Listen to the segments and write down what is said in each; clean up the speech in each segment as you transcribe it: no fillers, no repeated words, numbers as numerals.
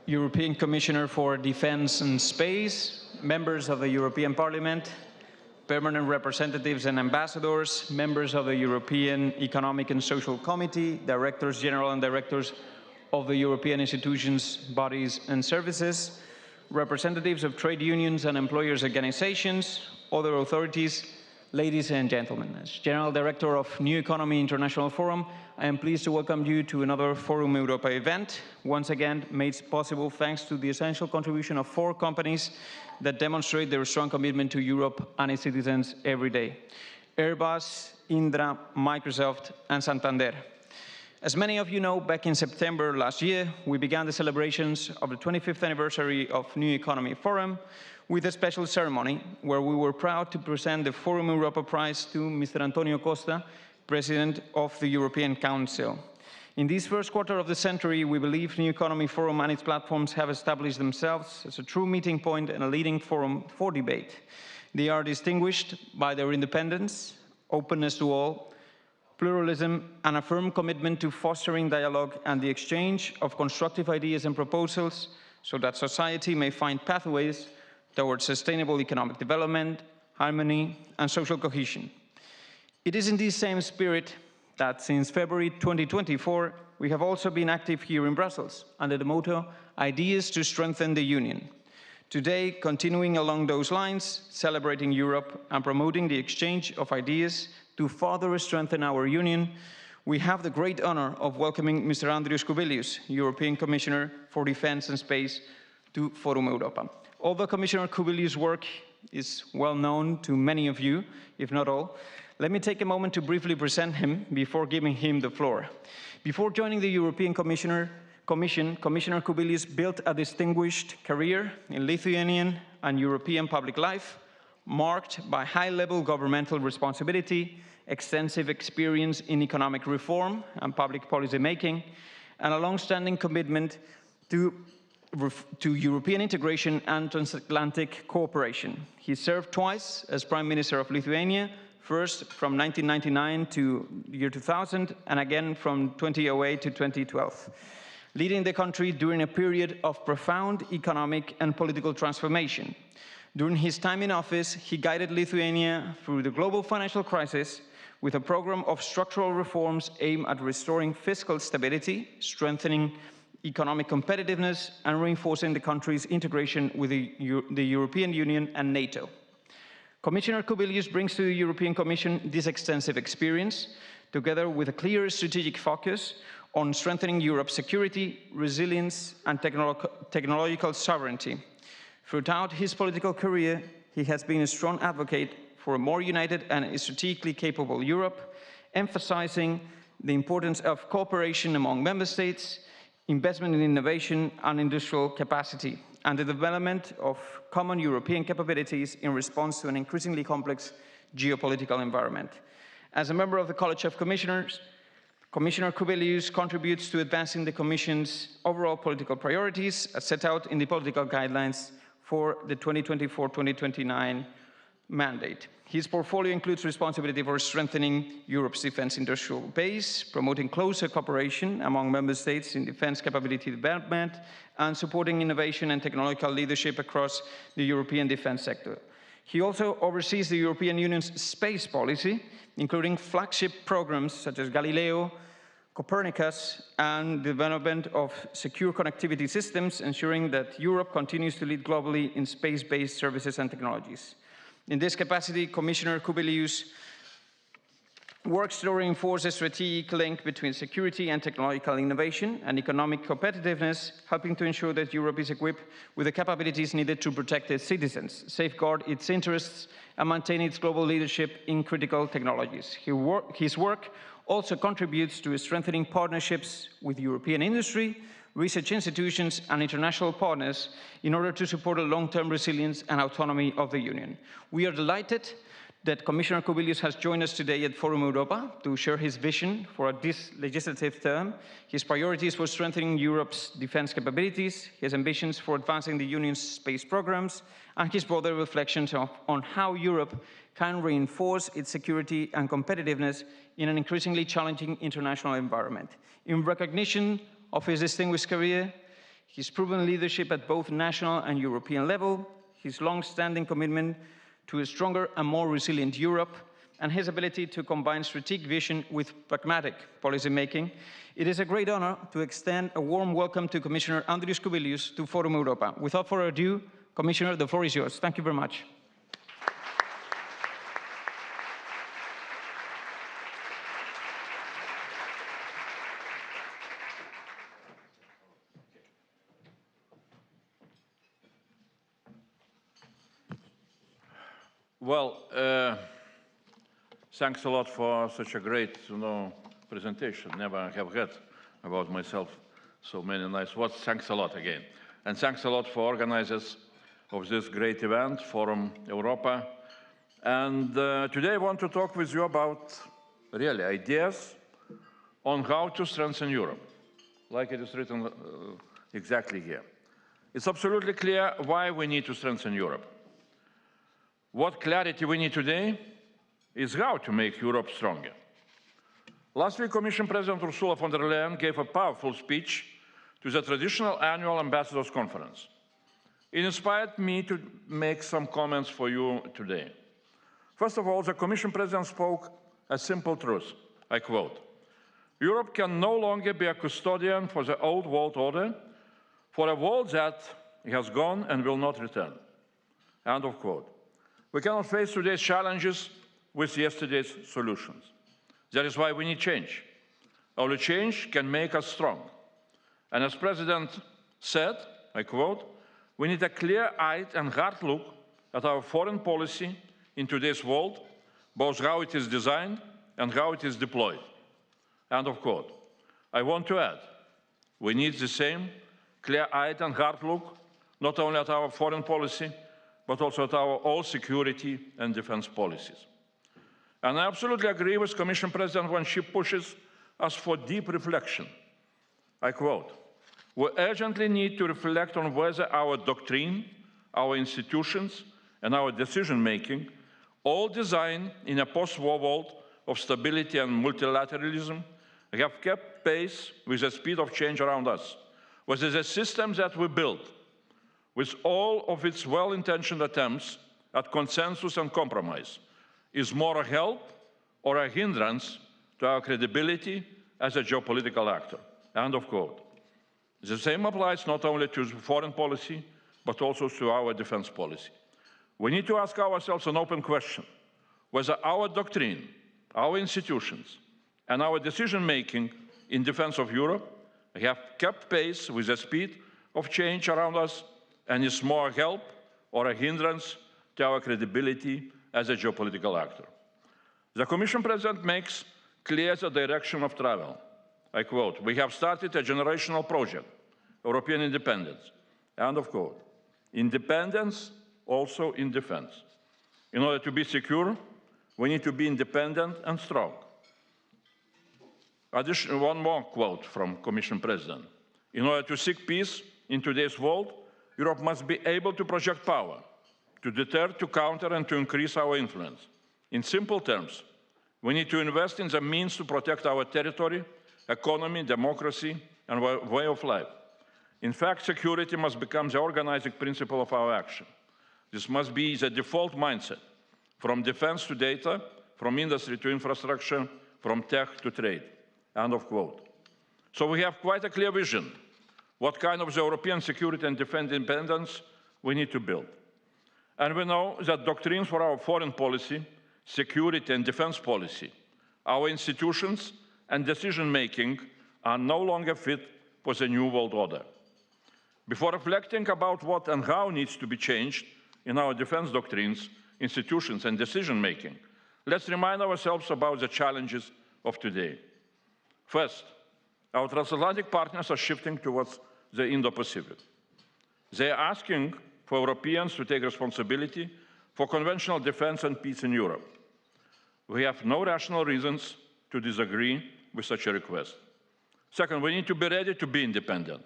European Commissioner for Defense and Space, members of the European Parliament, permanent representatives and ambassadors, members of the European Economic and Social Committee, directors general and directors of the European institutions, bodies and services, representatives of trade unions and employers' organizations, other authorities, ladies and gentlemen. As General Director of New Economy International Forum, I am pleased to welcome you to another Forum Europa event, once again made possible thanks to the essential contribution of 4 companies that demonstrate their strong commitment to Europe and its citizens every day: Airbus, Indra, Microsoft, and Santander. As many of you know, back in September last year, we began the celebrations of the 25th anniversary of New Economy Forum with a special ceremony where we were proud to present the Forum Europa Prize to Mr. Antonio Costa, President of the European Council. In this first quarter of the century, we believe New Economy Forum and its platforms have established themselves as a true meeting point and a leading forum for debate. They are distinguished by their independence, openness to all, pluralism, and a firm commitment to fostering dialogue and the exchange of constructive ideas and proposals so that society may find pathways towards sustainable economic development, harmony, and social cohesion. It is in this same spirit that since February 2024, we have also been active here in Brussels under the motto, Ideas to Strengthen the Union. Today, continuing along those lines, celebrating Europe and promoting the exchange of ideas to further strengthen our union, we have the great honor of welcoming Mr. Andrius Kubilius, European Commissioner for Defense and Space, to Forum Europa. Although Commissioner Kubilius' work is well known to many of you, if not all, let me take a moment to briefly present him before giving him the floor. Before joining the European Commission, Commissioner Kubilius built a distinguished career in Lithuanian and European public life, marked by high-level governmental responsibility, extensive experience in economic reform and public policy making, and a long-standing commitment to European integration and transatlantic cooperation. He served twice as Prime Minister of Lithuania, first from 1999 to the year 2000, and again from 2008 to 2012, leading the country during a period of profound economic and political transformation. During his time in office, he guided Lithuania through the global financial crisis with a program of structural reforms aimed at restoring fiscal stability, strengthening economic competitiveness, and reinforcing the country's integration with the European Union and NATO. Commissioner Kubilius brings to the European Commission this extensive experience, together with a clear strategic focus on strengthening Europe's security, resilience, and technological sovereignty. Throughout his political career, he has been a strong advocate for a more united and strategically capable Europe, emphasizing the importance of cooperation among member states, investment in innovation and industrial capacity, and the development of common European capabilities in response to an increasingly complex geopolitical environment. As a member of the College of Commissioners, Commissioner Kubilius contributes to advancing the Commission's overall political priorities as set out in the political guidelines for the 2024-2029 mandate. His portfolio includes responsibility for strengthening Europe's defense industrial base, promoting closer cooperation among member states in defense capability development, and supporting innovation and technological leadership across the European defense sector. He also oversees the European Union's space policy, including flagship programs such as Galileo, Copernicus, and the development of secure connectivity systems, ensuring that Europe continues to lead globally in space-based services and technologies. In this capacity, Commissioner Kubilius works to reinforce a strategic link between security and technological innovation and economic competitiveness, helping to ensure that Europe is equipped with the capabilities needed to protect its citizens, safeguard its interests, and maintain its global leadership in critical technologies. His work also contributes to strengthening partnerships with European industry, research institutions, and international partners in order to support the long-term resilience and autonomy of the Union. We are delighted that Commissioner Kubilius has joined us today at Forum Europa to share his vision for this legislative term, his priorities for strengthening Europe's defense capabilities, his ambitions for advancing the Union's space programs, and his broader reflections on how Europe can reinforce its security and competitiveness in an increasingly challenging international environment. In recognition of his distinguished career, his proven leadership at both national and European level, his long-standing commitment to a stronger and more resilient Europe, and his ability to combine strategic vision with pragmatic policymaking, it is a great honor to extend a warm welcome to Commissioner Andrius Kubilius to Forum Europa. Without further ado, Commissioner, the floor is yours. Thank you very much. Well, thanks a lot for such a great, presentation. Never have heard about myself so many nice words. Thanks a lot again. And thanks a lot for organizers of this great event, Forum Europa. And today I want to talk with you about, really, ideas on how to strengthen Europe, like it is written exactly here. It's absolutely clear why we need to strengthen Europe. What clarity we need today is how to make Europe stronger. Last week, Commission President Ursula von der Leyen gave a powerful speech to the traditional annual Ambassadors Conference. It inspired me to make some comments for you today. First of all, the Commission President spoke a simple truth. I quote, "Europe can no longer be a custodian for the old world order, for a world that has gone and will not return." End of quote. We cannot face today's challenges with yesterday's solutions. That is why we need change. Only change can make us strong. And as President said, I quote, "We need a clear-eyed and hard look at our foreign policy in today's world, both how it is designed and how it is deployed." End of quote. I want to add, we need the same clear-eyed and hard look, not only at our foreign policy, but also at our all security and defense policies. And I absolutely agree with Commission President when she pushes us for deep reflection. I quote, "We urgently need to reflect on whether our doctrine, our institutions, and our decision-making, all designed in a post-war world of stability and multilateralism, have kept pace with the speed of change around us, whether the systems that we build, with all of its well-intentioned attempts at consensus and compromise, is more a help or a hindrance to our credibility as a geopolitical actor." End of quote. The same applies not only to foreign policy, but also to our defense policy. We need to ask ourselves an open question, whether our doctrine, our institutions, and our decision-making in defense of Europe have kept pace with the speed of change around us and is more a help or a hindrance to our credibility as a geopolitical actor. The Commission President makes clear the direction of travel. I quote, "We have started a generational project, European independence." End of quote. Independence also in defense. In order to be secure, we need to be independent and strong. One more quote from Commission President. "In order to seek peace in today's world, Europe must be able to project power, to deter, to counter, and to increase our influence. In simple terms, we need to invest in the means to protect our territory, economy, democracy, and way of life. In fact, security must become the organizing principle of our action. This must be the default mindset, from defense to data, from industry to infrastructure, from tech to trade." End of quote. So we have quite a clear vision what kind of European security and defense independence we need to build. And we know that doctrines for our foreign policy, security and defense policy, our institutions and decision-making are no longer fit for the new world order. Before reflecting about what and how needs to be changed in our defense doctrines, institutions and decision-making, let's remind ourselves about the challenges of today. First, our transatlantic partners are shifting towards the Indo-Pacific. They are asking for Europeans to take responsibility for conventional defense and peace in Europe. We have no rational reasons to disagree with such a request. Second, we need to be ready to be independent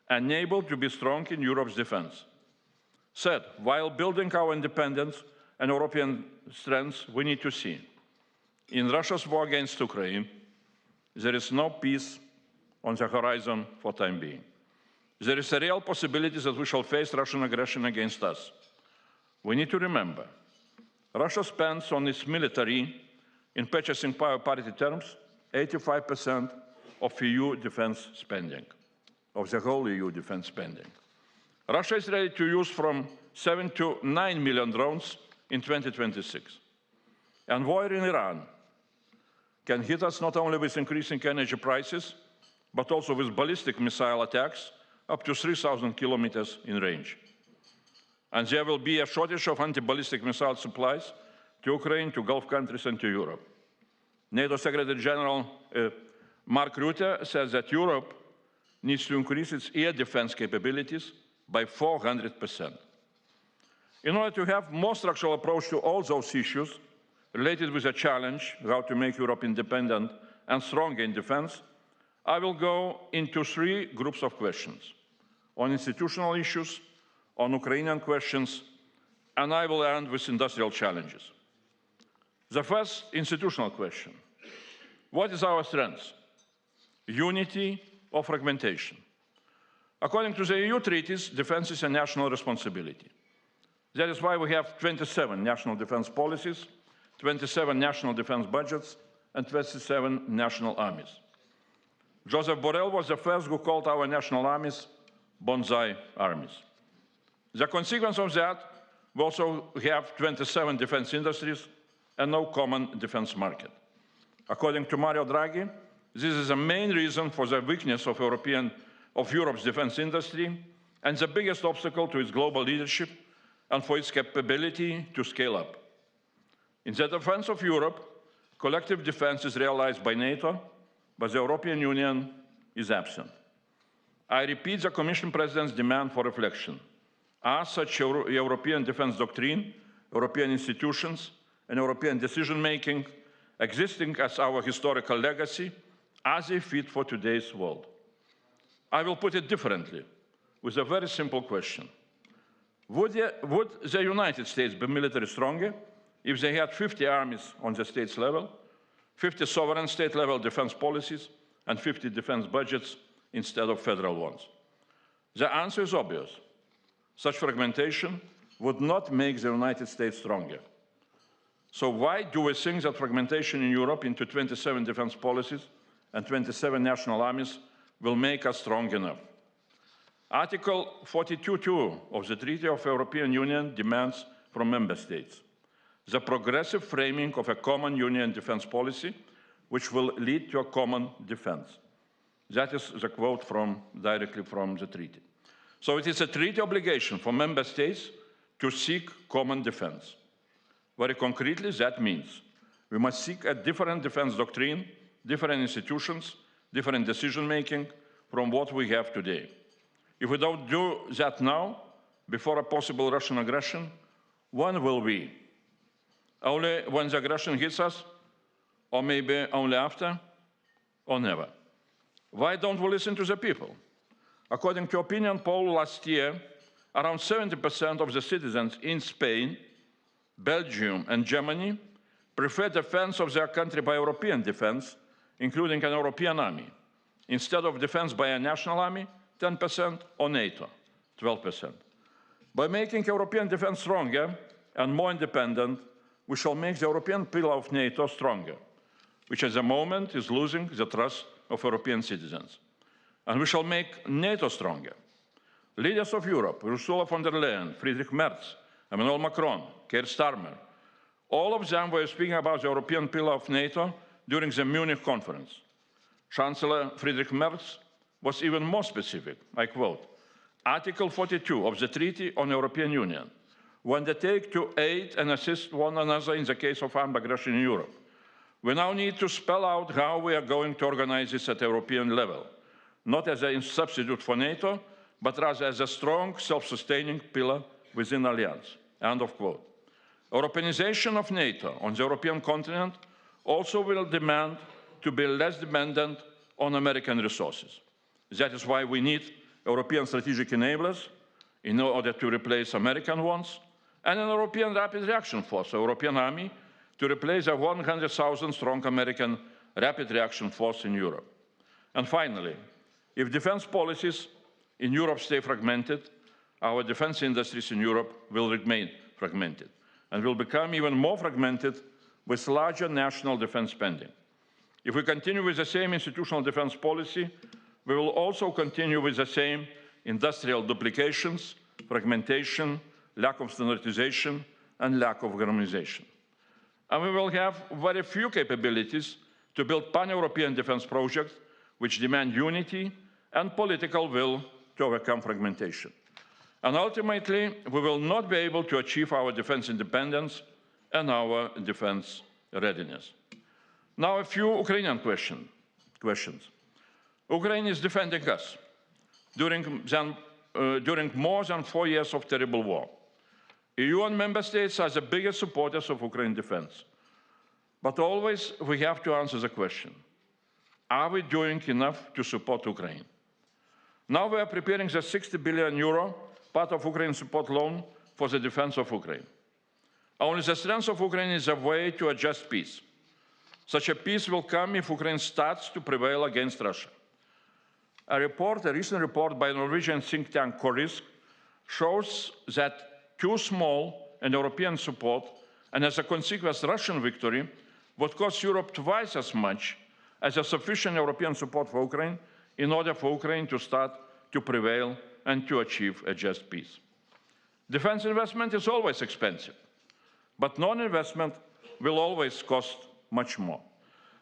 and able to be strong in Europe's defense. Third, while building our independence and European strengths, we need to see, in Russia's war against Ukraine, there is no peace on the horizon for the time being. there is a real possibility that we shall face Russian aggression against us. We need to remember, Russia spends on its military, in purchasing power parity terms, 85% of EU defense spending, of the whole EU defense spending. Russia is ready to use from 7 to 9 million drones in 2026. And war in Iran can hit us not only with increasing energy prices, but also with ballistic missile attacks up to 3,000 kilometers in range. And there will be a shortage of anti-ballistic missile supplies to Ukraine, to Gulf countries, and to Europe. NATO Secretary General Mark Rutte says that Europe needs to increase its air defense capabilities by 400%. In order to have a more structural approach to all those issues related with the challenge, how to make Europe independent and stronger in defense, I will go into 3 groups of questions: on institutional issues, on Ukrainian questions, and I will end with industrial challenges. The first institutional question: what is our strength? Unity or fragmentation? According to the EU treaties, defense is a national responsibility. That is why we have 27 national defense policies, 27 national defense budgets, and 27 national armies. Joseph Borrell was the first who called our national armies bonsai armies. The consequence of that, we also have 27 defense industries and no common defense market. According to Mario Draghi, this is the main reason for the weakness of Europe's defense industry and the biggest obstacle to its global leadership and for its capability to scale up. In the defense of Europe, collective defense is realized by NATO, but the European Union is absent. I repeat the Commission President's demand for reflection. Are such European defense doctrine, European institutions, and European decision-making existing as our historical legacy, as they fit for today's world? I will put it differently, with a very simple question. Would the United States be militarily stronger if they had 50 armies on the states level, 50 sovereign state-level defense policies, and 50 defense budgets instead of federal ones? The answer is obvious. Such fragmentation would not make the United States stronger. So why do we think that fragmentation in Europe into 27 defense policies and 27 national armies will make us strong enough? Article 42.2 of the Treaty of European Union demands from member states the progressive framing of a common union defense policy, which will lead to a common defense. That is the quote directly from the treaty. So it is a treaty obligation for member states to seek common defense. Very concretely, that means we must seek a different defense doctrine, different institutions, different decision-making from what we have today. If we don't do that now, before a possible Russian aggression, when will we? Only when the aggression hits us? Or maybe only after? Or never? Why don't we listen to the people? According to opinion poll last year, around 70% of the citizens in Spain, Belgium, and Germany prefer defense of their country by European defense, including an European army, instead of defense by a national army, 10%, or NATO, 12%. By making European defense stronger and more independent, we shall make the European pillar of NATO stronger, which at the moment is losing the trust of European citizens. And we shall make NATO stronger. Leaders of Europe, Ursula von der Leyen, Friedrich Merz, Emmanuel Macron, Keir Starmer, all of them were speaking about the European pillar of NATO during the Munich conference. Chancellor Friedrich Merz was even more specific. I quote, Article 42 of the Treaty on European Union will undertake to aid and assist one another in the case of armed aggression in Europe. We now need to spell out how we are going to organize this at European level, not as a substitute for NATO, but rather as a strong, self-sustaining pillar within the alliance. End of quote. Europeanization of NATO on the European continent also will demand to be less dependent on American resources. That is why we need European strategic enablers in order to replace American ones, and an European rapid reaction force, a European army, to replace a 100,000 strong American rapid reaction force in Europe. And finally, if defense policies in Europe stay fragmented, our defense industries in Europe will remain fragmented and will become even more fragmented with larger national defense spending. If we continue with the same institutional defense policy, we will also continue with the same industrial duplications, fragmentation, lack of standardization, and lack of harmonization. And we will have very few capabilities to build pan-European defense projects which demand unity and political will to overcome fragmentation. And ultimately, we will not be able to achieve our defense independence and our defense readiness. Now, a few Ukrainian questions. Ukraine is defending us during more than 4 years of terrible war. EU and member states are the biggest supporters of Ukraine's defense. But always we have to answer the question, are we doing enough to support Ukraine? Now we are preparing the 60 billion euro part of Ukraine support loan for the defense of Ukraine. Only the strength of Ukraine is a way to a just peace. Such a peace will come if Ukraine starts to prevail against Russia. A recent report by Norwegian think tank Corisk shows that too small an European support and as a consequence Russian victory would cost Europe twice as much as a sufficient European support for Ukraine in order for Ukraine to start to prevail and to achieve a just peace. Defense investment is always expensive, but non-investment will always cost much more.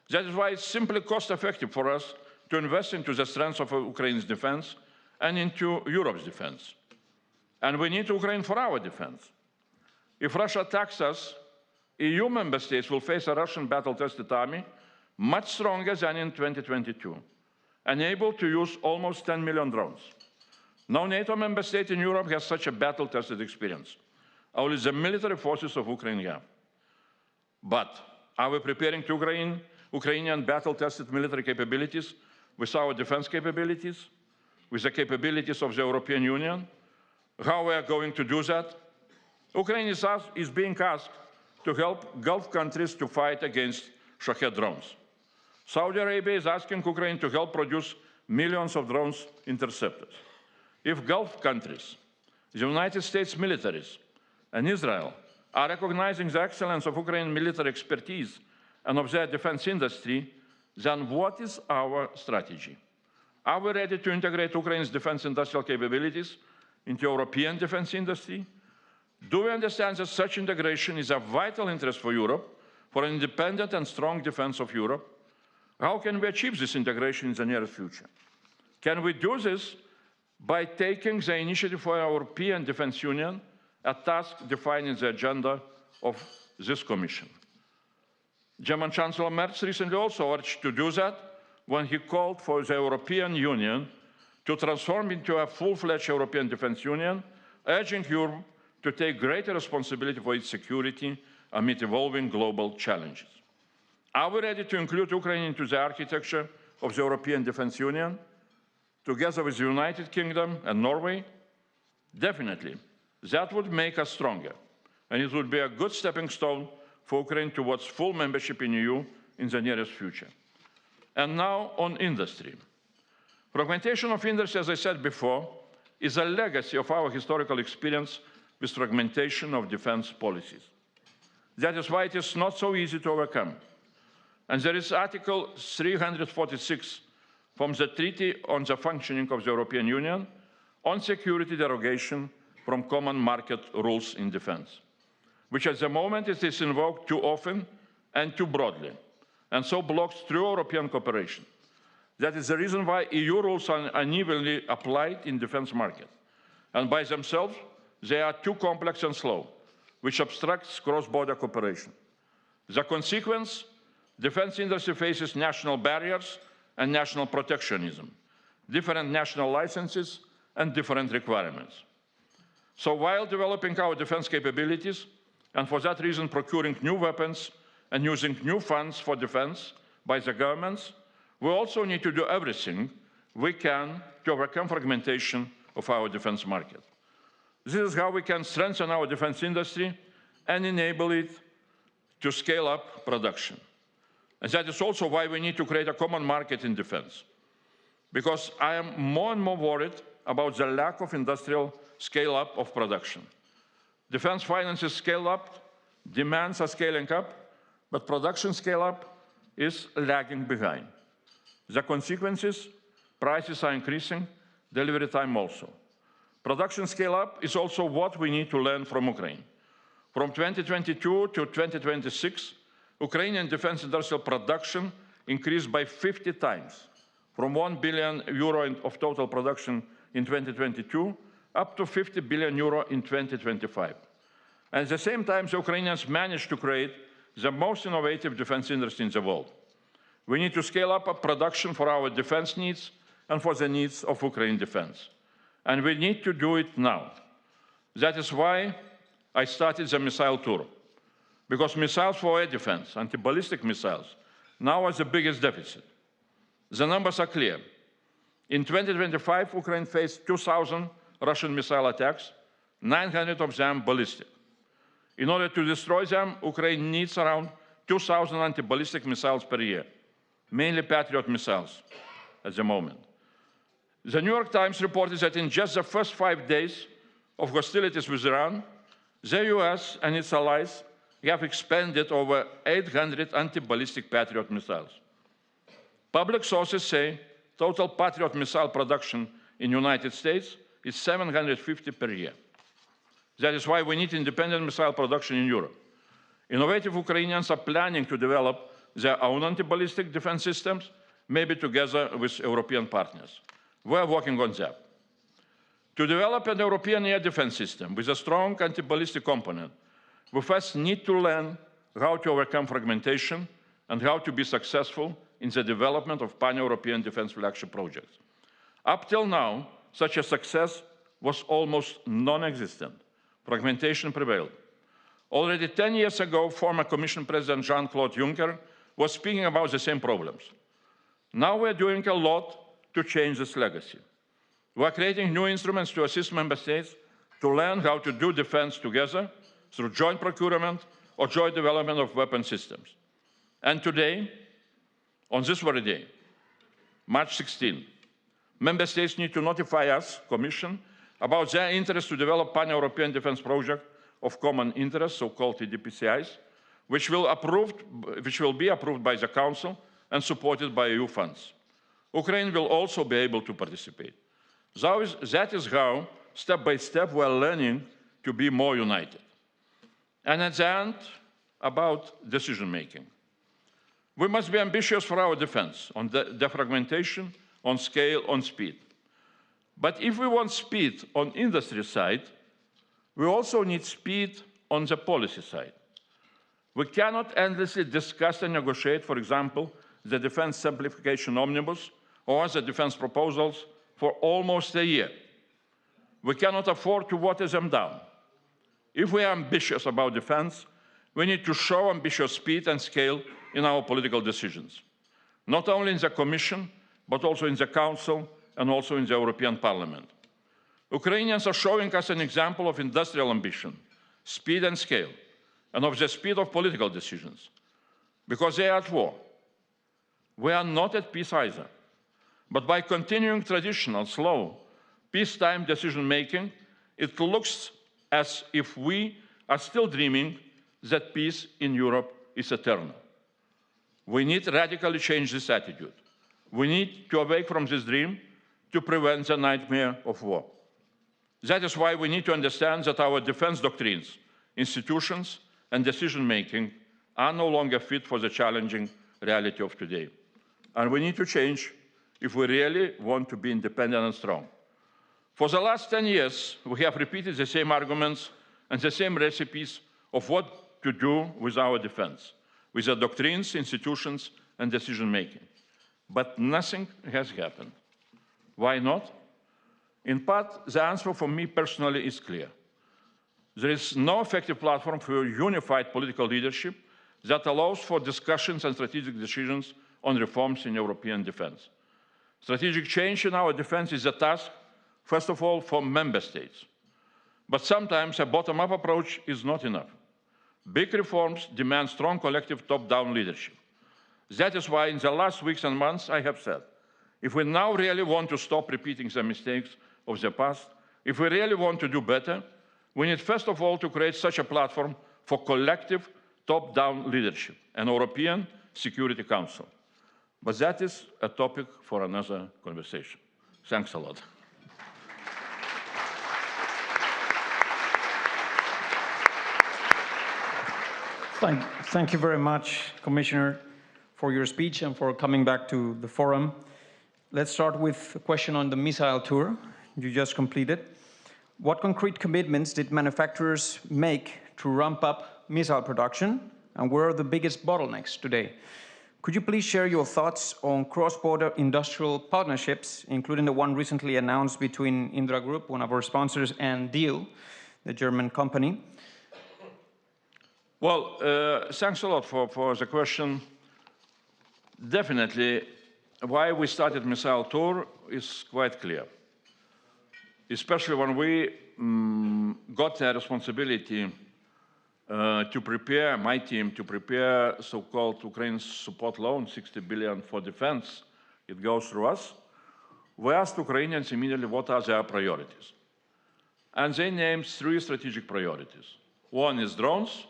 That is why it's simply cost-effective for us to invest into the strength of Ukraine's defense and into Europe's defense. And we need Ukraine for our defense. If Russia attacks us, EU member states will face a Russian battle-tested army much stronger than in 2022, and able to use almost 10 million drones. No NATO member state in Europe has such a battle-tested experience. Only the military forces of Ukraine have. But are we preparing Ukrainian battle-tested military capabilities with our defense capabilities, with the capabilities of the European Union? How we are going to do that? Ukraine is being asked to help Gulf countries to fight against Shahed drones. Saudi Arabia is asking Ukraine to help produce millions of drones interceptors. If Gulf countries, the United States militaries, and Israel are recognizing the excellence of Ukrainian military expertise and of their defense industry, then what is our strategy? Are we ready to integrate Ukraine's defense industrial capabilities into European defense industry? Do we understand that such integration is of vital interest for Europe, for an independent and strong defense of Europe? How can we achieve this integration in the near future? Can we do this by taking the initiative for our European Defence Union, a task defined in the agenda of this Commission? German Chancellor Merz recently also urged to do that when he called for the European Union to transform into a full-fledged European Defence Union, urging Europe to take greater responsibility for its security amid evolving global challenges. Are we ready to include Ukraine into the architecture of the European Defence Union, together with the United Kingdom and Norway? Definitely. That would make us stronger, and it would be a good stepping stone for Ukraine towards full membership in the EU in the nearest future. And now on industry. Fragmentation of industry, as I said before, is a legacy of our historical experience with fragmentation of defense policies. That is why it is not so easy to overcome. And there is Article 346 from the Treaty on the Functioning of the European Union on security derogation from common market rules in defense, which at the moment it is invoked too often and too broadly, and so blocks true European cooperation. That is the reason why EU rules are unevenly applied in defense market, and by themselves they are too complex and slow, which obstructs cross-border cooperation. The consequence, defense industry faces national barriers and national protectionism, different national licenses and different requirements. So while developing our defense capabilities, and for that reason procuring new weapons and using new funds for defense by the governments, we also need to do everything we can to overcome fragmentation of our defense market. This is how we can strengthen our defense industry and enable it to scale up production. And that is also why we need to create a common market in defense. Because I am more and more worried about the lack of industrial scale-up of production. Defense finances scale up, demands are scaling up, but production scale-up is lagging behind. The consequences, prices are increasing, delivery time also. Production scale-up is also what we need to learn from Ukraine. From 2022 to 2026, Ukrainian defense industrial production increased by 50 times, from €1 billion of total production in 2022 up to €50 billion in 2025. And at the same time, the Ukrainians managed to create the most innovative defense industry in the world. We need to scale up production for our defense needs and for the needs of Ukraine defense. And we need to do it now. That is why I started the missile tour. Because missiles for air defense, anti-ballistic missiles, now are the biggest deficit. The numbers are clear. In 2025, Ukraine faced 2,000 Russian missile attacks, 900 of them ballistic. In order to destroy them, Ukraine needs around 2,000 anti-ballistic missiles per year, mainly Patriot missiles at the moment. The New York Times reported that in just the first 5 days of hostilities with Iran, the US and its allies have expended over 800 anti-ballistic Patriot missiles. Public sources say total Patriot missile production in the United States is 750 per year. That is why we need independent missile production in Europe. Innovative Ukrainians are planning to develop their own anti-ballistic defense systems, maybe together with European partners. We are working on that. To develop an European air defense system with a strong anti-ballistic component, we first need to learn how to overcome fragmentation and how to be successful in the development of pan-European defense flagship projects. Up till now, such a success was almost non-existent. Fragmentation prevailed. Already 10 years ago, former Commission President Jean-Claude Juncker was speaking about the same problems. Now we're doing a lot to change this legacy. We're creating new instruments to assist member states to learn how to do defense together through joint procurement or joint development of weapon systems. And today, on this very day, March 16, member states need to notify us, Commission, about their interest to develop pan-European defense project of common interest, so-called EDPCIs, which will be approved by the Council and supported by EU funds. Ukraine will also be able to participate. That is how, step by step, we are learning to be more united. And at the end, about decision-making. We must be ambitious for our defense on defragmentation, on scale, on speed. But if we want speed on industry side, we also need speed on the policy side. We cannot endlessly discuss and negotiate, for example, the defense simplification omnibus or the defense proposals for almost a year. We cannot afford to water them down. If we are ambitious about defense, we need to show ambitious speed and scale in our political decisions, not only in the Commission, but also in the Council and also in the European Parliament. Ukrainians are showing us an example of industrial ambition, speed and scale, and of the speed of political decisions, because they are at war. We are not at peace either. But by continuing traditional, slow, peacetime decision-making, it looks as if we are still dreaming that peace in Europe is eternal. We need to radically change this attitude. We need to awake from this dream to prevent the nightmare of war. That is why we need to understand that our defense doctrines, institutions, and decision-making are no longer fit for the challenging reality of today. And we need to change if we really want to be independent and strong. For the last 10 years, we have repeated the same arguments and the same recipes of what to do with our defense, with the doctrines, institutions, and decision-making. But nothing has happened. Why not? In part, the answer for me personally is clear. There is no effective platform for unified political leadership that allows for discussions and strategic decisions on reforms in European defense. Strategic change in our defense is a task, first of all, for member states. But sometimes a bottom-up approach is not enough. Big reforms demand strong collective top-down leadership. That is why in the last weeks and months I have said, if we now really want to stop repeating the mistakes of the past. If we really want to do better, we need first of all to create such a platform for collective top-down leadership, an European Security Council. But that is a topic for another conversation. Thanks a lot. Thank you very much, Commissioner, for your speech and for coming back to the forum. Let's start with a question on the missile tour you just completed. What concrete commitments did manufacturers make to ramp up missile production, and where are the biggest bottlenecks today? Could you please share your thoughts on cross-border industrial partnerships, including the one recently announced between Indra Group, one of our sponsors, and Diehl, the German company? Well, thanks a lot for the question. Definitely, why we started missile tour is quite clear. Especially when we got the responsibility to prepare, my team, to prepare so-called Ukraine support loan, 60 billion for defense, it goes through us. We asked Ukrainians immediately what are their priorities. And they named 3 strategic priorities. One is drones.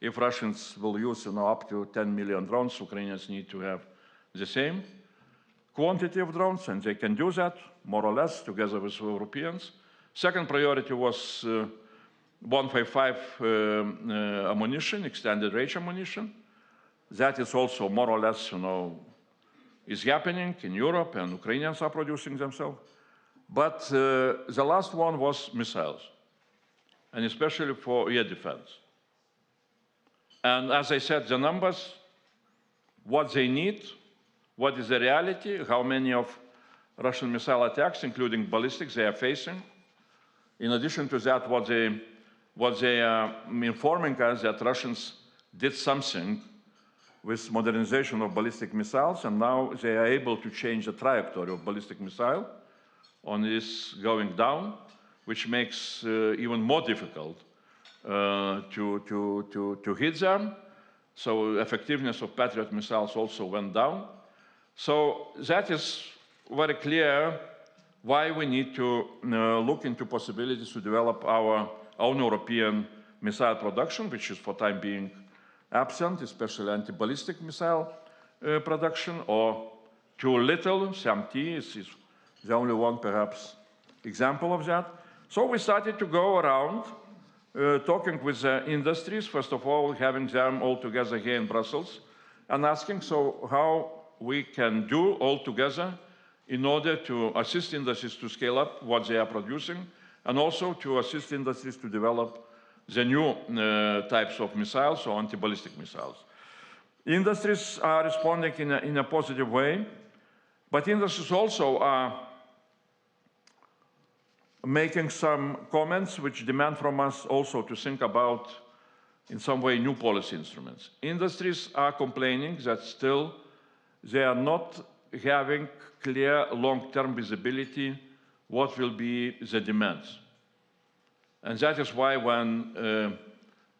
If Russians will use up to 10 million drones, Ukrainians need to have the same quantity of drones, and they can do that, more or less, together with Europeans. Second priority was 155 ammunition, extended range ammunition. That is also more or less, is happening in Europe, and Ukrainians are producing themselves. But the last one was missiles, and especially for air defense. And as I said, the numbers, what they need, what is the reality, how many of Russian missile attacks, including ballistics, they are facing. In addition to that, what they are informing us that Russians did something with modernization of ballistic missiles, and now they are able to change the trajectory of ballistic missile on this going down, which makes even more difficult to hit them. So effectiveness of Patriot missiles also went down. So that is very clear why we need to look into possibilities to develop our own European missile production, which is for time being absent, especially anti-ballistic missile production, or too little. SAMT is the only one, perhaps, example of that. So we started to go around talking with the industries, first of all, having them all together here in Brussels, and asking so how we can do all together in order to assist industries to scale up what they are producing, and also to assist industries to develop the new types of missiles or anti-ballistic missiles. Industries are responding in a positive way, but industries also are making some comments which demand from us also to think about, in some way, new policy instruments. Industries are complaining that still they are not having clear long-term visibility what will be the demands. And that is why when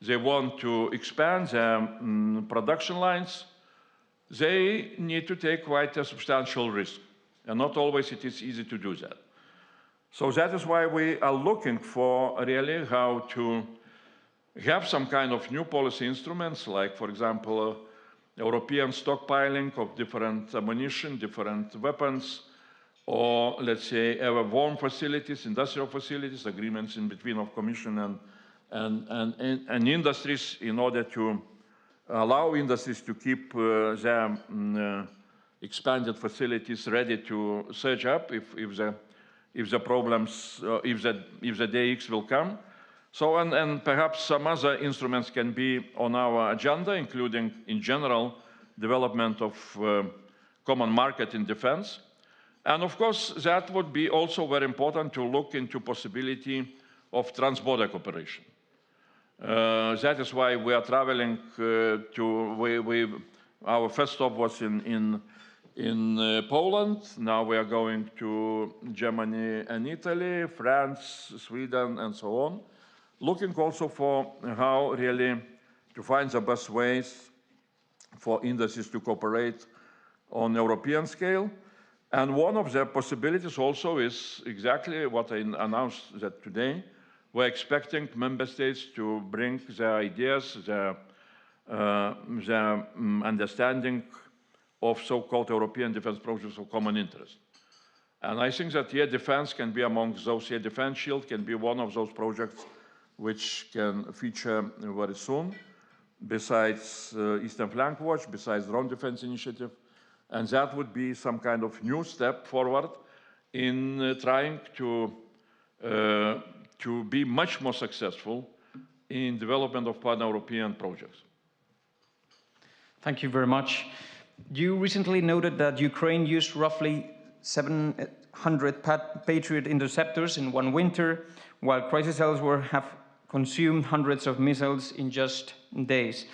they want to expand their production lines, they need to take quite a substantial risk. And not always it is easy to do that. So that is why we are looking for really how to have some kind of new policy instruments, like, for example, European stockpiling of different ammunition, different weapons, or let's say our warm facilities, industrial facilities, agreements in between of Commission and industries in order to allow industries to keep their expanded facilities ready to surge up if the problems, if the day X will come. So, and perhaps some other instruments can be on our agenda, including, in general, development of common market in defense. And of course, that would be also very important to look into possibility of trans-border cooperation. That is why we are traveling our first stop was in Poland. Now we are going to Germany and Italy, France, Sweden, and so on. Looking also for how really to find the best ways for industries to cooperate on European scale. And one of the possibilities also is exactly what I announced that today. We're expecting member states to bring their ideas, their understanding of so-called European defense projects of common interest. And I think that air defense can be among those. Air defense shield can be one of those projects which can feature very soon, besides Eastern Flank Watch, besides Drone Defense Initiative. And that would be some kind of new step forward in trying to be much more successful in development of pan-European projects. Thank you very much. You recently noted that Ukraine used roughly 700 Patriot interceptors in one winter, while crisis elsewhere have consumed hundreds of missiles in just days.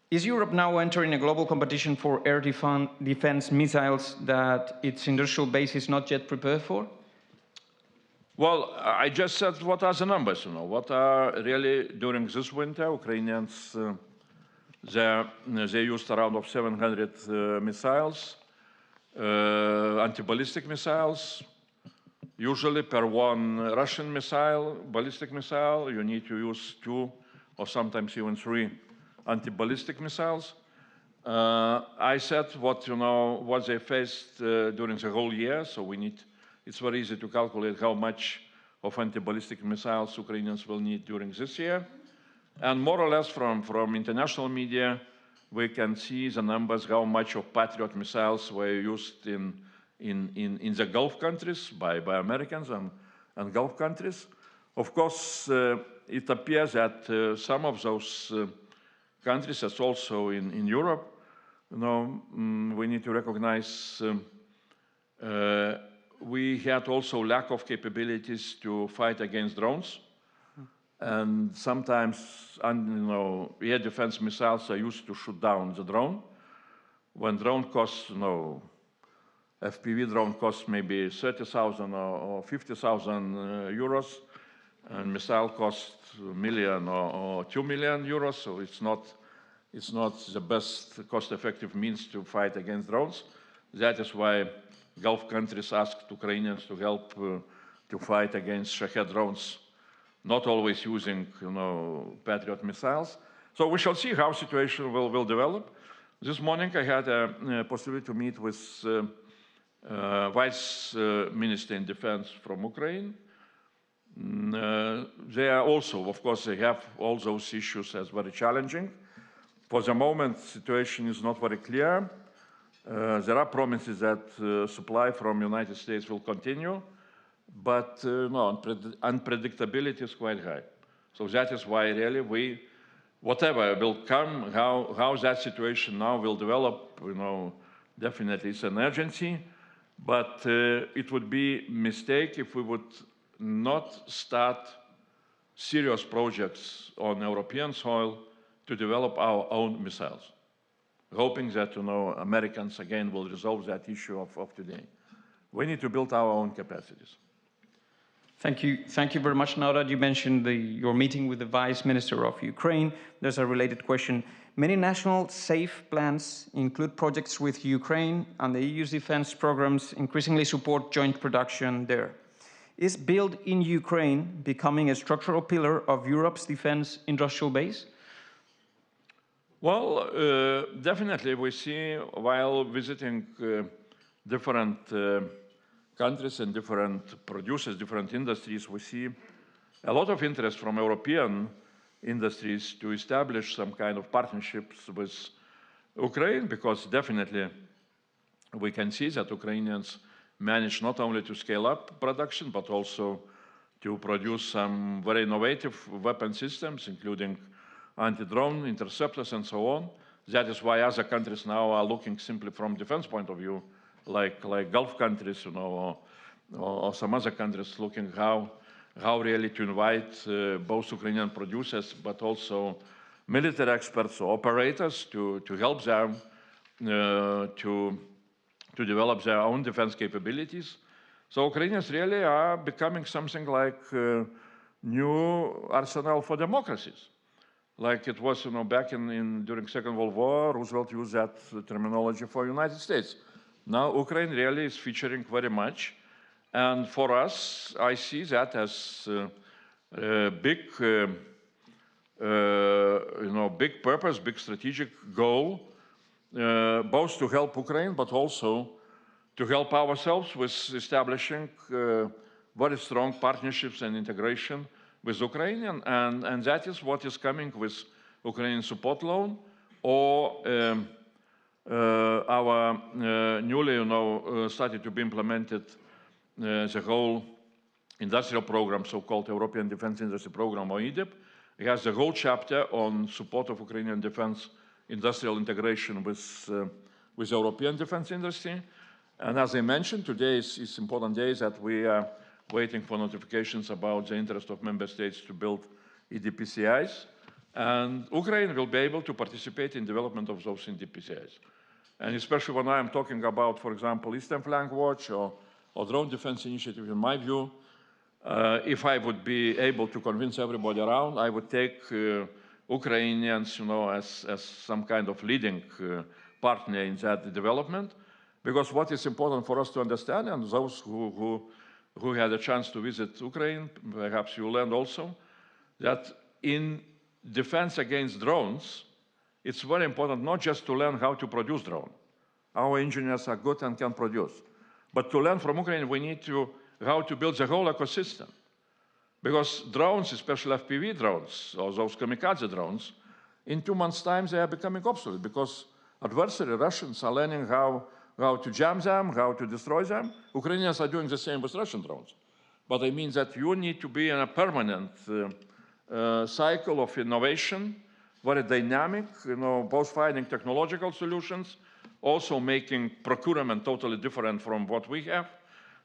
Is Europe now entering a global competition for air defense missiles that its industrial base is not yet prepared for? Well, I just said what are the numbers, what are really during this winter, Ukrainians, they used around of 700 missiles, anti-ballistic missiles. Usually per one Russian missile, ballistic missile, you need to use 2 or sometimes even 3 anti-ballistic missiles. I said what they faced during the whole year, so it's very easy to calculate how much of anti-ballistic missiles Ukrainians will need during this year. And more or less from international media, we can see the numbers, how much of Patriot missiles were used in the Gulf countries by Americans and Gulf countries. Of course, it appears that some of those countries, as also in Europe, we need to recognize we had also lack of capabilities to fight against drones. And sometimes, air defense missiles are used to shoot down the drone. When drone costs, FPV drone costs maybe 30,000 or 50,000 euros, and missile costs $1 million or 2 million euros, so it's not the best cost-effective means to fight against drones. That is why Gulf countries asked Ukrainians to help to fight against Shahed drones, not always using, Patriot missiles. So we shall see how situation will develop. This morning I had a possibility to meet with Vice Minister in Defense from Ukraine. They are also, of course, they have all those issues as very challenging. For the moment, the situation is not very clear. There are promises that supply from the United States will continue, but unpredictability is quite high. So that is why really whatever will come, how that situation now will develop, definitely it's an urgency, but it would be a mistake if we would not start serious projects on European soil to develop our own missiles, hoping that, Americans again will resolve that issue of today. We need to build our own capacities. Thank you. Thank you very much. Now that you mentioned your meeting with the Vice Minister of Ukraine, there's a related question. Many national SAFE plans include projects with Ukraine, and the EU's defense programs increasingly support joint production there. Is Build in Ukraine becoming a structural pillar of Europe's defense industrial base? Well, definitely we see while visiting different countries and different producers, different industries, we see a lot of interest from European industries to establish some kind of partnerships with Ukraine, because definitely we can see that Ukrainians manage not only to scale up production, but also to produce some very innovative weapon systems, including anti-drone interceptors and so on. That is why other countries now are looking simply from defense point of view, like Gulf countries, or some other countries looking how really to invite both Ukrainian producers, but also military experts or operators to help them to develop their own defense capabilities. So Ukrainians really are becoming something like new arsenal for democracies. Like it was, back during Second World War, Roosevelt used that terminology for United States. Now Ukraine really is featuring very much. And for us, I see that as a big, big purpose, big strategic goal, both to help Ukraine, but also to help ourselves with establishing very strong partnerships and integration with Ukraine, and that is what is coming with Ukrainian support loan, or our newly started to be implemented the whole industrial program, so-called European Defense Industry Program, or EDIP. It has a whole chapter on support of Ukrainian defense industrial integration with European defense industry. And as I mentioned, today is important day that we are waiting for notifications about the interest of member states to build EDPCIs. And Ukraine will be able to participate in development of those EDPCIs. And especially when I am talking about, for example, Eastern Flank Watch or drone defense initiative, in my view, if I would be able to convince everybody around, I would take Ukrainians, as some kind of leading partner in that development. Because what is important for us to understand, and those who had a chance to visit Ukraine, perhaps you learned also, that in defense against drones, it's very important not just to learn how to produce drones. Our engineers are good and can produce. But to learn from Ukraine, we need how to build the whole ecosystem. Because drones, especially FPV drones, or those kamikaze drones, in 2 months' time, they are becoming obsolete because adversary Russians are learning how to jam them, how to destroy them. Ukrainians are doing the same with Russian drones. But it means that you need to be in a permanent cycle of innovation, very dynamic, both finding technological solutions, also making procurement totally different from what we have,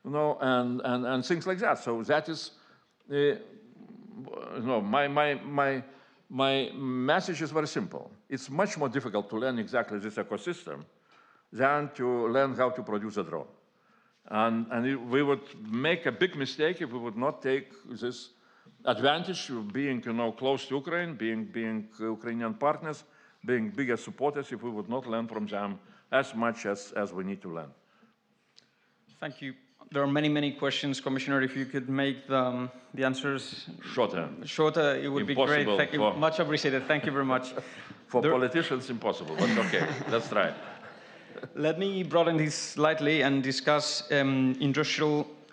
and things like that. So that is, my message is very simple. It's much more difficult to learn exactly this ecosystem than to learn how to produce a drone. And we would make a big mistake if we would not take this advantage of being close to Ukraine, being Ukrainian partners, being bigger supporters, if we would not learn from them as much as we need to learn. Thank you. There are many, many questions, Commissioner. If you could make the answers shorter, it would be great. Thank you. Much appreciated. Thank you very much. For politicians, impossible, but okay, let's try. Let me broaden this slightly and discuss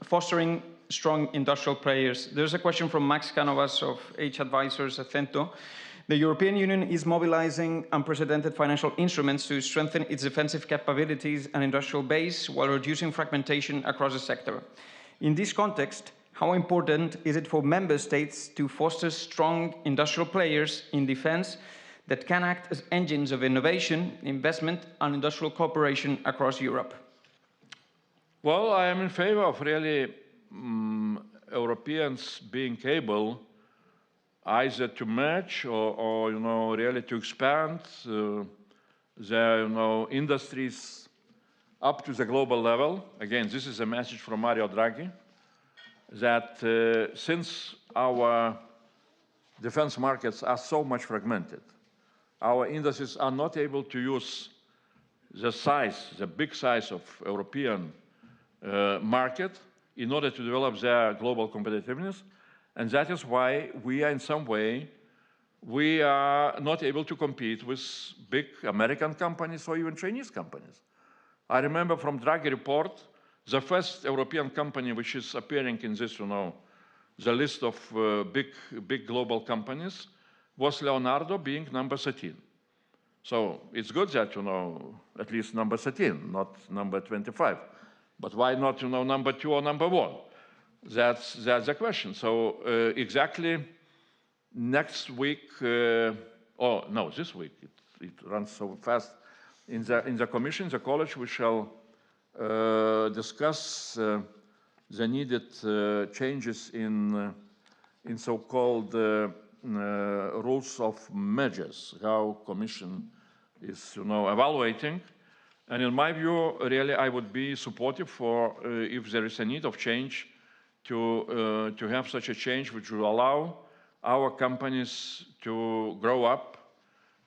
fostering strong industrial players. There's a question from Max Canovas of H Advisors at Cento. The European Union is mobilizing unprecedented financial instruments to strengthen its defensive capabilities and industrial base while reducing fragmentation across the sector. In this context, how important is it for member states to foster strong industrial players in defense that can act as engines of innovation, investment, and industrial cooperation across Europe? Well, I am in favor of really Europeans being able either to merge or really to expand their industries up to the global level. Again, this is a message from Mario Draghi, that since our defense markets are so much fragmented, our industries are not able to use the big size of European market in order to develop their global competitiveness. And that is why we are, in some way, we are not able to compete with big American companies or even Chinese companies. I remember from Draghi report, the first European company which is appearing in this, the list of big global companies was Leonardo, being number 13. So it's good that, at least number 13, not number 25. But why not, number 2 or number 1? That's the question. So exactly next week, this week, it runs so fast, in the Commission, the College, we shall discuss the needed changes in so-called rules of mergers, how Commission is evaluating. And in my view, really, I would be supportive for if there is a need of change to have such a change which will allow our companies to grow up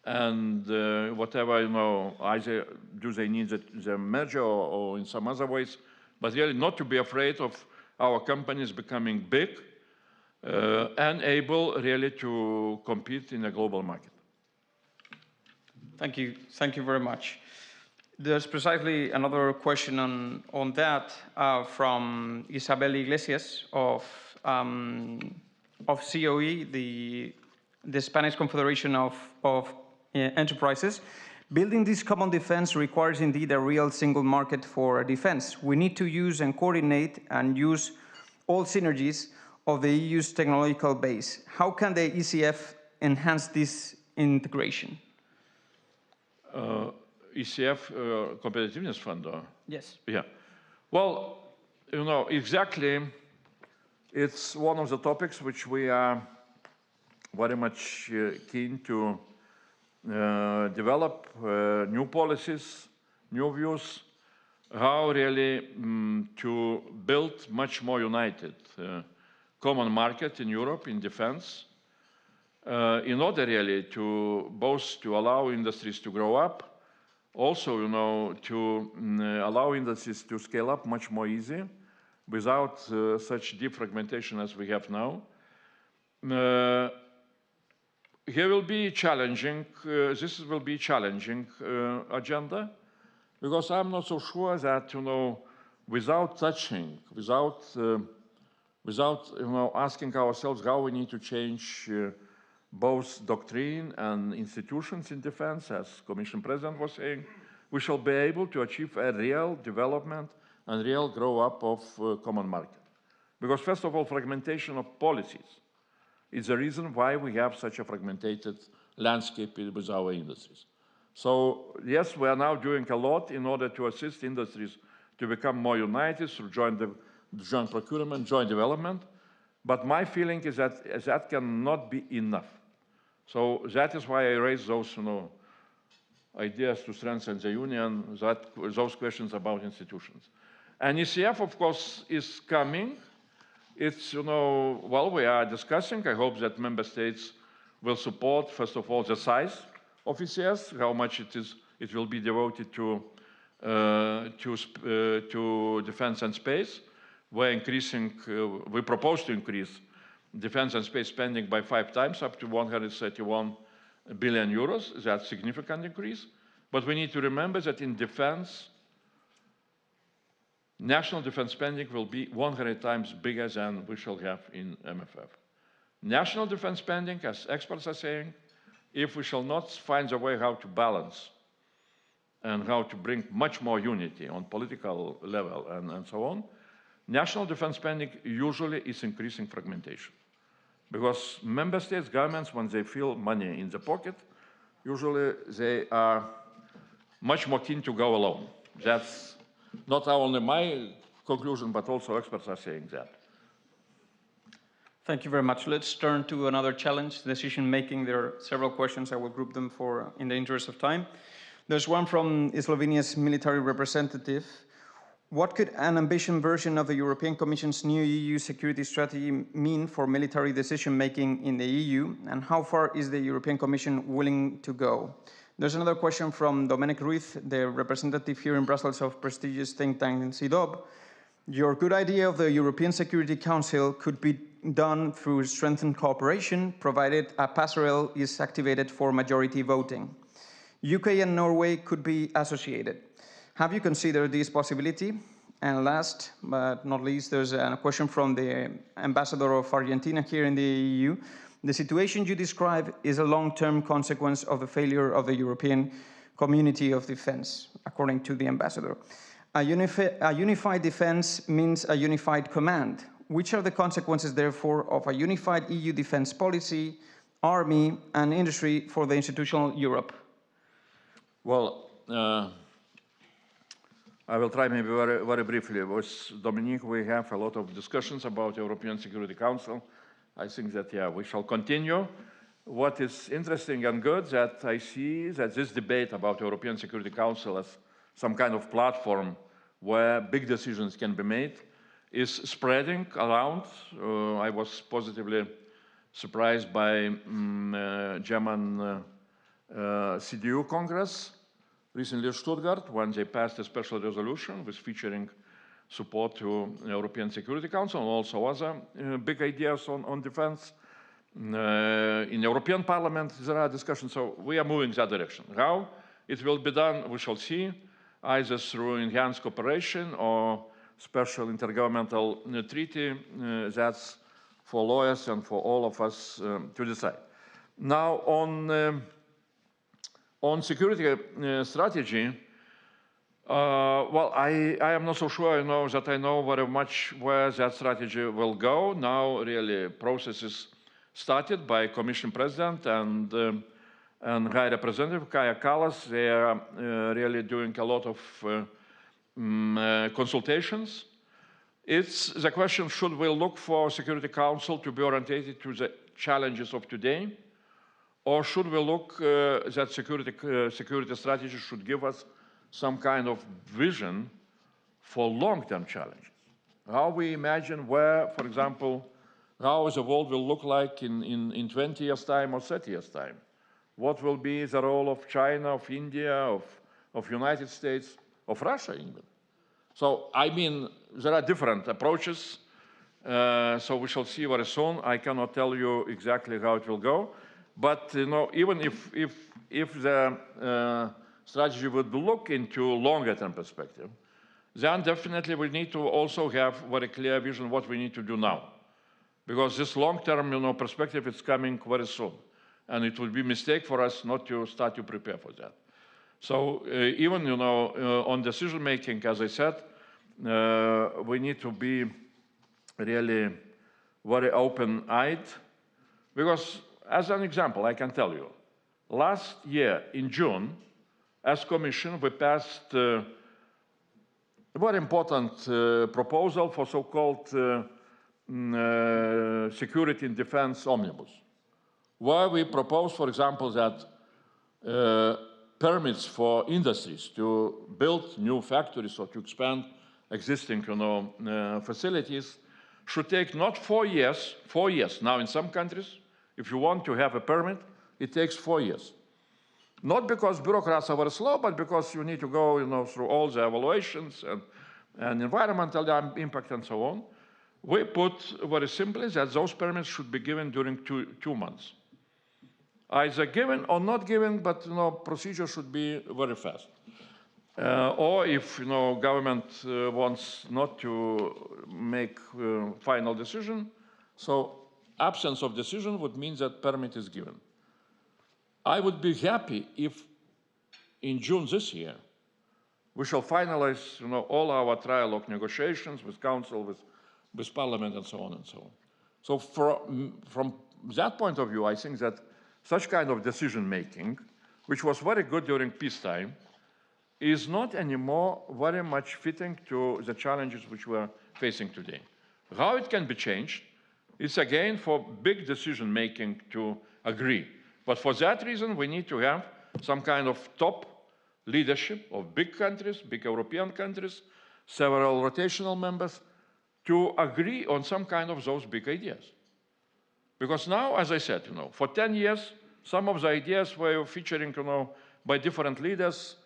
and whatever, either do they need the merger or in some other ways, but really not to be afraid of our companies becoming big and able really to compete in a global market. Thank you very mue. There's precisely another question on that from Isabel Iglesias of COE, the Spanish Confederation of Enterprises. Building this common defense requires indeed a real single market for defense. We need to use and coordinate and use all synergies of the EU's technological base. How can the ECF enhance this integration? ECF, Competitiveness Fund? Yes. Yeah. Well, exactly, it's one of the topics which we are very much keen to develop new policies, new views, how really to build much more united common market in Europe in defense, in order really to both to allow industries to grow up, also, to allow industries to scale up much more easy without such deep fragmentation as we have now. Here will be challenging, this will be challenging agenda, because I'm not so sure that, without touching, without asking ourselves how we need to change both doctrine and institutions in defense, as Commission President was saying, we shall be able to achieve a real development and real grow up of common market. Because first of all, fragmentation of policies is the reason why we have such a fragmented landscape with our industries. So yes, we are now doing a lot in order to assist industries to become more united through joint procurement, joint development. But my feeling is that that cannot be enough. So that is why I raise those ideas to strengthen the union, those questions about institutions. And ECF, of course, is coming. It's, well, we are discussing. I hope that member states will support, first of all, the size of ECS, how much it will be devoted to defense and space. We propose to increase defense and space spending by 5 times, up to 131 billion euros. That's a significant increase. But we need to remember that in defense, national defense spending will be 100 times bigger than we shall have in MFF. National defense spending, as experts are saying, if we shall not find a way how to balance and how to bring much more unity on political level and so on, national defense spending usually is increasing fragmentation. Because member states, governments, when they feel money in the pocket, usually they are much more keen to go alone. That's not only my conclusion, but also experts are saying that. Thank you very much. Let's turn to another challenge, decision-making. There are several questions. I will group them in the interest of time. There's one from Slovenia's military representative. What could an ambitious version of the European Commission's new EU security strategy mean for military decision-making in the EU, and how far is the European Commission willing to go? There's another question from Domenic Ruiz, the representative here in Brussels of prestigious think tank CIDOB. Your good idea of the European Security Council could be done through strengthened cooperation, provided a passerelle is activated for majority voting. UK and Norway could be associated. Have you considered this possibility? And last but not least, there's a question from the ambassador of Argentina here in the EU. The situation you describe is a long-term consequence of the failure of the European Community of Defense, according to the ambassador. A unified defense means a unified command. Which are the consequences, therefore, of a unified EU defense policy, army, and industry for the institutional Europe? Well, I will try maybe very briefly. With Dominique, we have a lot of discussions about European Security Council. I think that, yeah, we shall continue. What is interesting and good that I see that this debate about European Security Council as some kind of platform where big decisions can be made is spreading around. I was positively surprised by German CDU Congress recently in Stuttgart when they passed a special resolution with featuring support to European Security Council and also other big ideas on defense. In European Parliament, there are discussions, so we are moving that direction. How it will be done, we shall see, either through enhanced cooperation or special intergovernmental treaty. That's for lawyers and for all of us to decide. Now, on security strategy, well, I am not so sure that I know very much where that strategy will go. Now, really, processes started by Commission President and High Representative Kaja Kallas. They are really doing a lot of consultations. It's the question, should we look for Security Council to be oriented to the challenges of today? Or should we look that security strategy should give us some kind of vision for long-term challenges? How we imagine where, for example, how the world will look like in 20 years' time or 30 years' time? What will be the role of China, of India, of United States, of Russia even? So, I mean, there are different approaches, so we shall see very soon. I cannot tell you exactly how it will go, but even if the strategy would look into longer-term perspective, then definitely we need to also have very clear vision what we need to do now, because this long-term perspective is coming very soon, and it would be a mistake for us not to start to prepare for that. So even on decision-making, as I said, we need to be really very open-eyed, because as an example, I can tell you, last year in June, as Commission, we passed a very important proposal for so-called security and defense omnibus, where we propose, for example, that permits for industries to build new factories or to expand existing facilities should take not 4 years, 4 years. Now in some countries, if you want to have a permit, it takes 4 years. Not because bureaucrats are very slow, but because you need to go through all the evaluations and environmental impact and so on. We put very simply that those permits should be given during two months. Either given or not given, but procedure should be very fast. Or if government wants not to make final decision, so absence of decision would mean that permit is given. I would be happy if in June this year we shall finalize all our trialogue negotiations with Council, with Parliament, and so on and so on. So from that point of view, I think that such kind of decision-making, which was very good during peacetime, is not anymore very much fitting to the challenges which we are facing today. How it can be changed is again for big decision-making to agree. But for that reason, we need to have some kind of top leadership of big countries, big European countries, several rotational members, to agree on some kind of those big ideas. Because now, as I said, for 10 years, some of the ideas were featuring, by different leaders.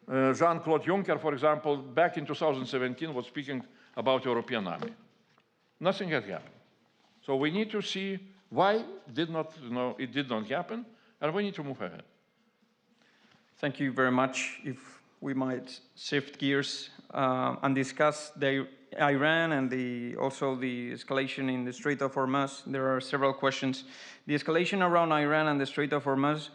Jean-Claude Juncker, for example, back in 2017 was speaking about European army. Nothing had happened. So we need to see why it did not happen, and we need to move ahead. Thank you very much. If we might shift gears and discuss Iran and also the escalation in the Strait of Hormuz. There are several questions. The escalation around Iran and the Strait of Hormuz,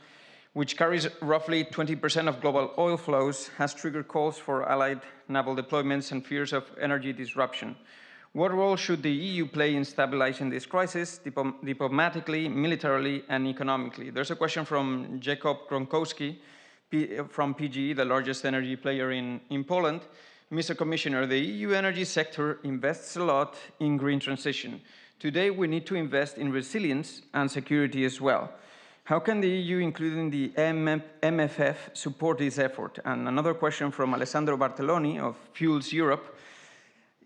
which carries roughly 20% of global oil flows, has triggered calls for allied naval deployments and fears of energy disruption. What role should the EU play in stabilizing this crisis, diplomatically, militarily, and economically? There's a question from Jacob Gronkowski from PGE, the largest energy player in Poland. Mr. Commissioner, the EU energy sector invests a lot in green transition. Today, we need to invest in resilience and security as well. How can the EU, including the MFF, support this effort? And another question from Alessandro Bartelloni of Fuels Europe.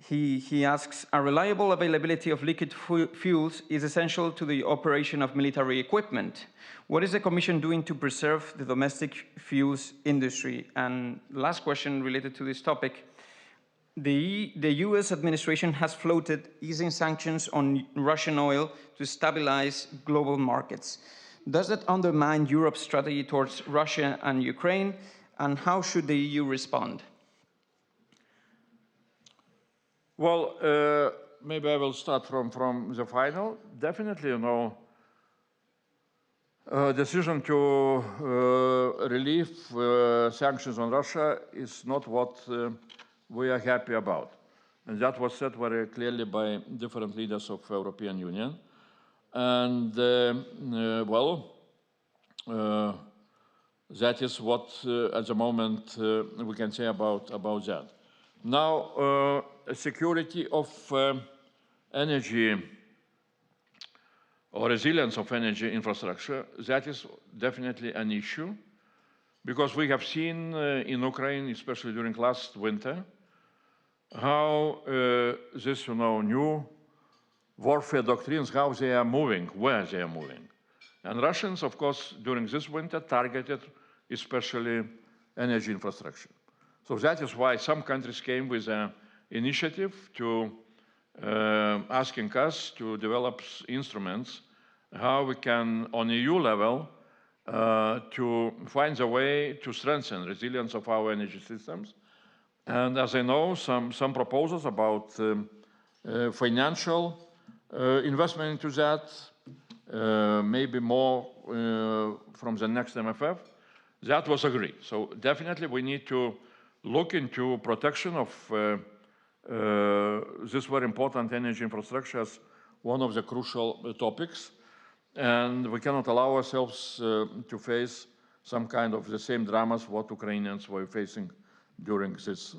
He asks, a reliable availability of liquid fuels is essential to the operation of military equipment. What is the Commission doing to preserve the domestic fuels industry? And last question related to this topic. The US administration has floated easing sanctions on Russian oil to stabilize global markets. Does that undermine Europe's strategy towards Russia and Ukraine? And how should the EU respond? Well, maybe I will start from the final. Definitely, decision to relieve sanctions on Russia is not what we are happy about. And that was said very clearly by different leaders of European Union. And, that is what, at the moment, we can say about that. Now, security of energy or resilience of energy infrastructure, that is definitely an issue, because we have seen in Ukraine, especially during last winter, how this new warfare doctrines, how they are moving, where they are moving. And Russians, of course, during this winter targeted especially energy infrastructure. So that is why some countries came with an initiative to asking us to develop instruments, how we can, on EU level, to find a way to strengthen resilience of our energy systems. And as I know, some proposals about financial investment into that, maybe more from the next MFF, that was agreed. So definitely we need to look into protection of this very important energy infrastructure as one of the crucial topics. And we cannot allow ourselves to face some kind of the same dramas what Ukrainians were facing during this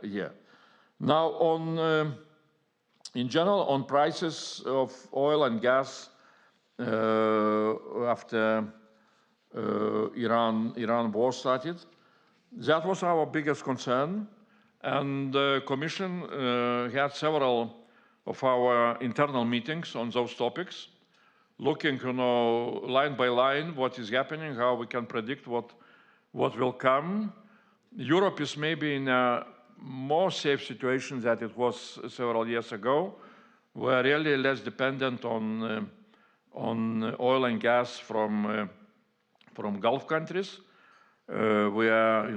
year. Now, in general, on prices of oil and gas after Iran war started, that was our biggest concern, and the Commission had several of our internal meetings on those topics, looking, line by line, what is happening, how we can predict what will come. Europe is maybe in a more safe situation than it was several years ago. We're really less dependent on oil and gas from Gulf countries. We are,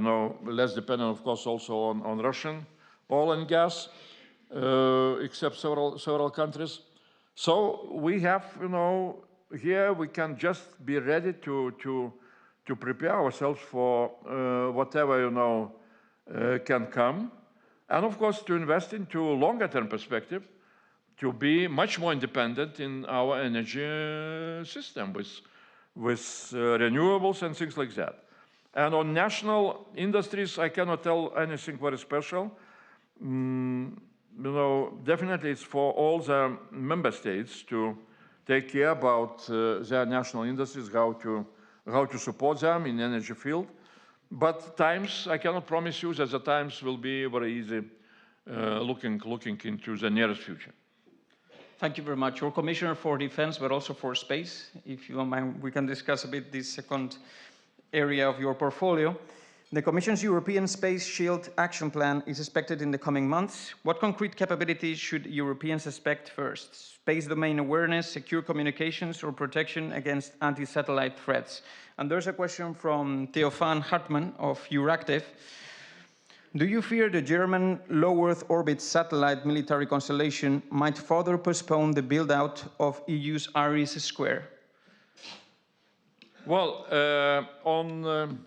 less dependent, of course, also on Russian oil and gas, except several countries. So we have, here we can just be ready to prepare ourselves for whatever, can come. And of course, to invest into longer-term perspective, to be much more independent in our energy system with renewables and things like that. And on national industries, I cannot tell anything very special. Definitely it's for all the member states to take care about their national industries, how to support them in the energy field. But times, I cannot promise you that the times will be very easy looking into the nearest future. Thank you very much. You're Commissioner for Defense, but also for Space. If you don't mind, we can discuss a bit this second area of your portfolio. The Commission's European Space Shield Action Plan is expected in the coming months. What concrete capabilities should Europeans expect first? Space domain awareness, secure communications, or protection against anti-satellite threats? And there's a question from Theophan Hartmann of Euractiv. Do you fear the German low Earth orbit satellite military constellation might further postpone the build-out of EU's Ares Square? Well, on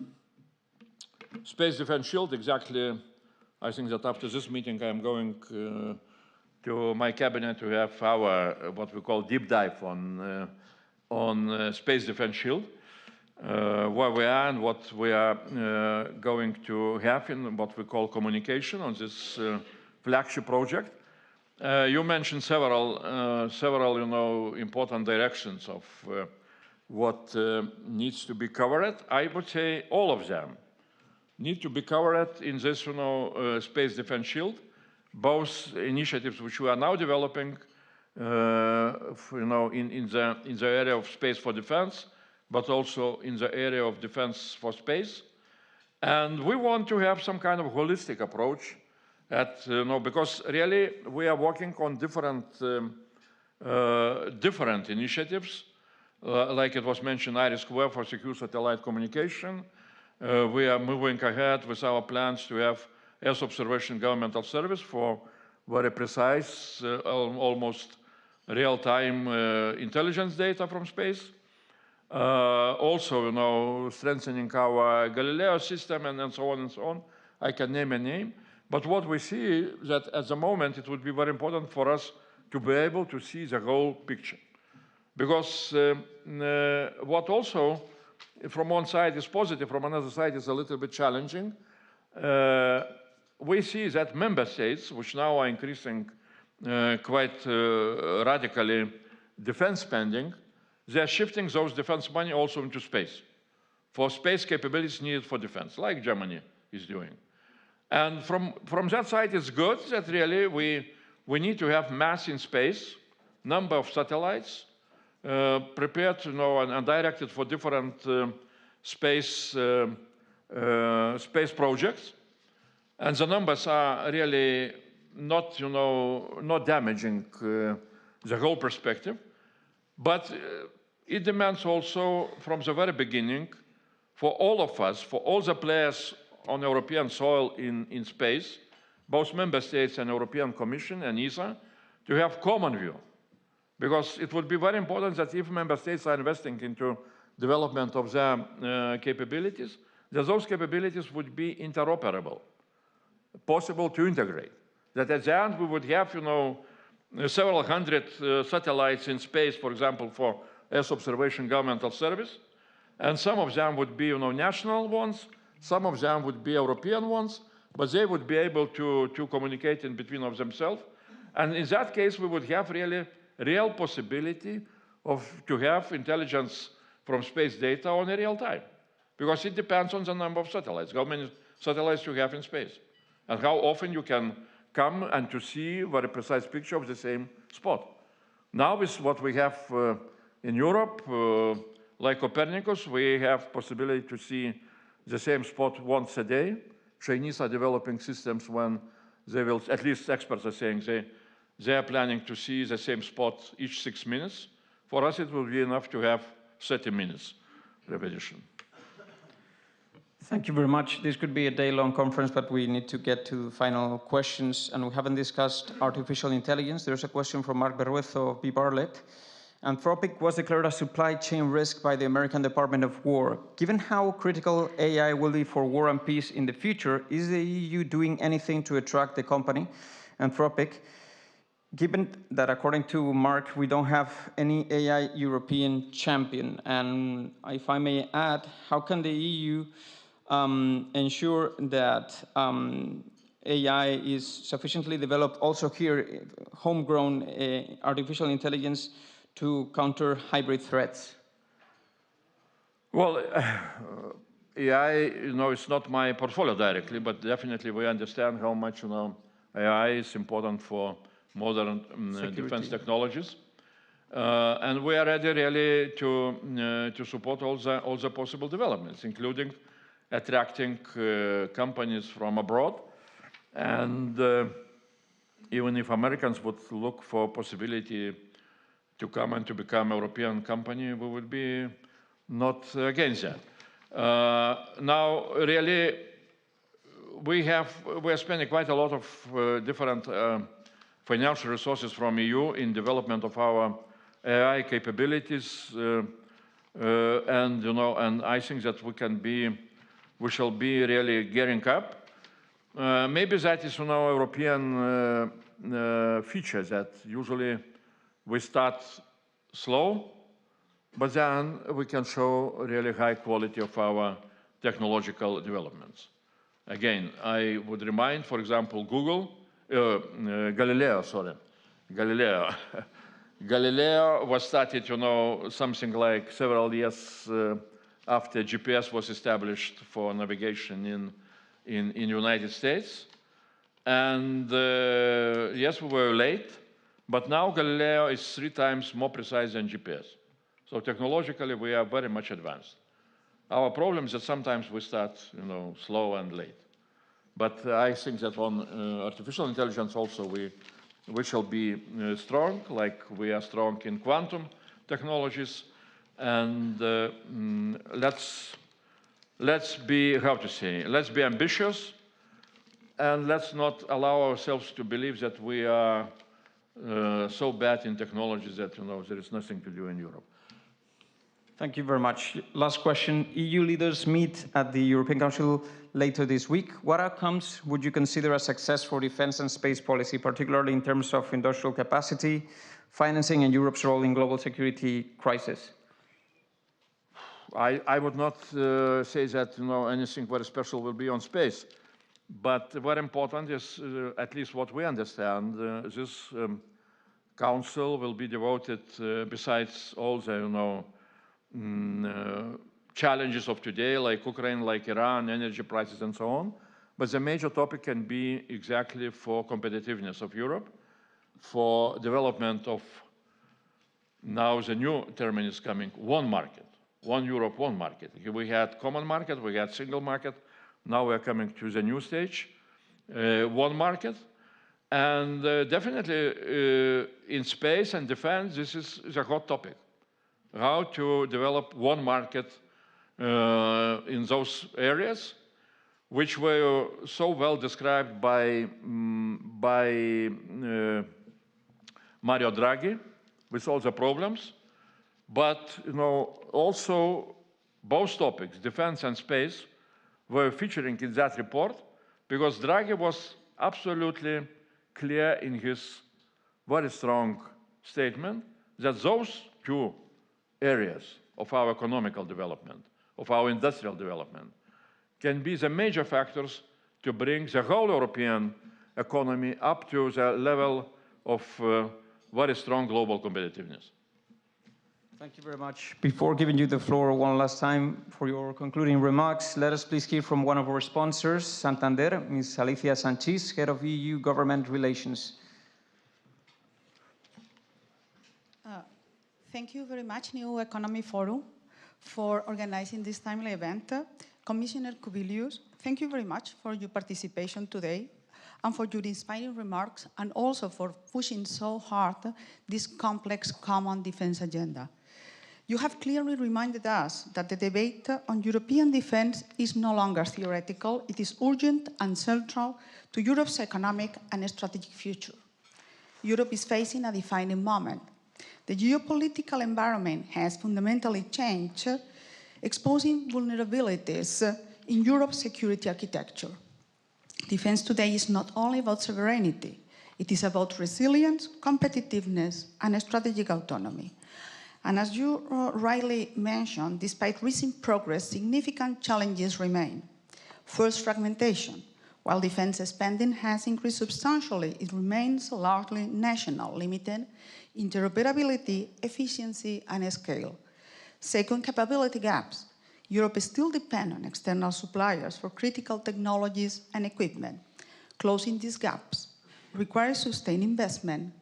Space Defense Shield, exactly, I think that after this meeting I'm going to my cabinet to have our, what we call deep dive on Space Defense Shield. Where we are and what we are going to have in what we call communication on this flagship project. You mentioned several important directions of what needs to be covered. I would say all of them need to be covered in this Space Defense Shield, both initiatives which we are now developing, in the area of space for defense, but also in the area of defense for space. And we want to have some kind of holistic approach because really we are working on different initiatives, like it was mentioned, IRIS² for secure satellite communication. We are moving ahead with our plans to have Earth observation governmental service for very precise, almost real-time intelligence data from space. Also, strengthening our Galileo system and so on and so on. I can name a name. But what we see is that at the moment, it would be very important for us to be able to see the whole picture. Because what also, from one side is positive, from another side is a little bit challenging. We see that member states, which now are increasing quite radically defense spending, they're shifting those defense money also into space, for space capabilities needed for defense, like Germany is doing. And from that side, it's good that really we need to have mass in space, number of satellites, prepared and directed for different space projects. And the numbers are really not damaging the whole perspective. But it demands also, from the very beginning, for all of us, for all the players on European soil in space, both member states and European Commission and ESA, to have common view. Because it would be very important that if member states are investing into development of their capabilities, that those capabilities would be interoperable, possible to integrate. That at the end we would have, several hundred satellites in space, for example, for Earth observation governmental service, and some of them would be, national ones, some of them would be European ones, but they would be able to communicate in between of themselves. And in that case, we would have really real possibility to have intelligence from space data on a real time, because it depends on the number of satellites, how many satellites you have in space, and how often you can come and to see a very precise picture of the same spot. Now with what we have in Europe, like Copernicus, we have possibility to see the same spot once a day. Chinese are developing systems when they will, at least experts are saying, they are planning to see the same spot each 6 minutes. For us, it will be enough to have 30 minutes repetition. Thank you very much. This could be a day-long conference, but we need to get to the final questions, and we haven't discussed artificial intelligence. There's a question from Mark Berruezo of B-Barlett. Anthropic was declared a supply chain risk by the American Department of War. Given how critical AI will be for war and peace in the future, is the EU doing anything to attract the company, Anthropic? Given that, according to Mark, we don't have any AI European champion, and if I may add, how can the EU ensure that AI is sufficiently developed also here, homegrown artificial intelligence, to counter hybrid threats? Well, AI, it's not my portfolio directly, but definitely we understand how much, AI is important for modern defense technologies. And we are ready really to support all the possible developments, including attracting companies from abroad. And even if Americans would look for possibility to come and to become a European company, we would be not against that. Now, really, we are spending quite a lot of different financial resources from EU in development of our AI capabilities, and I think that we shall be really gearing up. Maybe that is European feature, that usually we start slow, but then we can show really high quality of our technological developments. Again, I would remind, for example, Galileo. Galileo was started, something like several years after GPS was established for navigation in United States. And yes, we were late, but now Galileo is 3 times more precise than GPS. So technologically, we are very much advanced. Our problem is that sometimes we start, slow and late. But I think that on artificial intelligence also we shall be strong, like we are strong in quantum technologies. And let's be, let's be ambitious, and let's not allow ourselves to believe that we are so bad in technologies that there is nothing to do in Europe. Thank you very much. Last question. EU leaders meet at the European Council later this week. What outcomes would you consider a success for defense and space policy, particularly in terms of industrial capacity, financing, and Europe's role in global security crisis? I would not say that anything very special will be on space, but very important is, at least what we understand, this council will be devoted, besides all the challenges of today, like Ukraine, like Iran, energy prices, and so on. But the major topic can be exactly for competitiveness of Europe, for development of, now the new term is coming, one market, one Europe, one market. We had common market, we had single market. Now we're coming to the new stage, one market. And definitely in space and defense, this is a hot topic. How to develop one market in those areas, which were so well described by Mario Draghi, with all the problems. But also both topics, defense and space, were featuring in that report, because Draghi was absolutely clear in his very strong statement that those two areas of our economical development, of our industrial development, can be the major factors to bring the whole European economy up to the level of very strong global competitiveness. Thank you very much. Before giving you the floor one last time for your concluding remarks, let us please hear from one of our sponsors, Santander, Ms. Alicia Sanchez, Head of EU Government Relations. Thank you very much, New Economy Forum, for organizing this timely event. Commissioner Kubilius, thank you very much for your participation today and for your inspiring remarks, and also for pushing so hard this complex common defense agenda. You have clearly reminded us that the debate on European defense is no longer theoretical. It is urgent and central to Europe's economic and strategic future. Europe is facing a defining moment. The geopolitical environment has fundamentally changed, exposing vulnerabilities in Europe's security architecture. Defense today is not only about sovereignty, it is about resilience, competitiveness, and strategic autonomy. And as you rightly mentioned, despite recent progress, significant challenges remain. First, fragmentation. While defense spending has increased substantially, it remains largely national, limited interoperability, efficiency, and scale. Second, capability gaps. Europe still depends on external suppliers for critical technologies and equipment. Closing these gaps requires sustained investment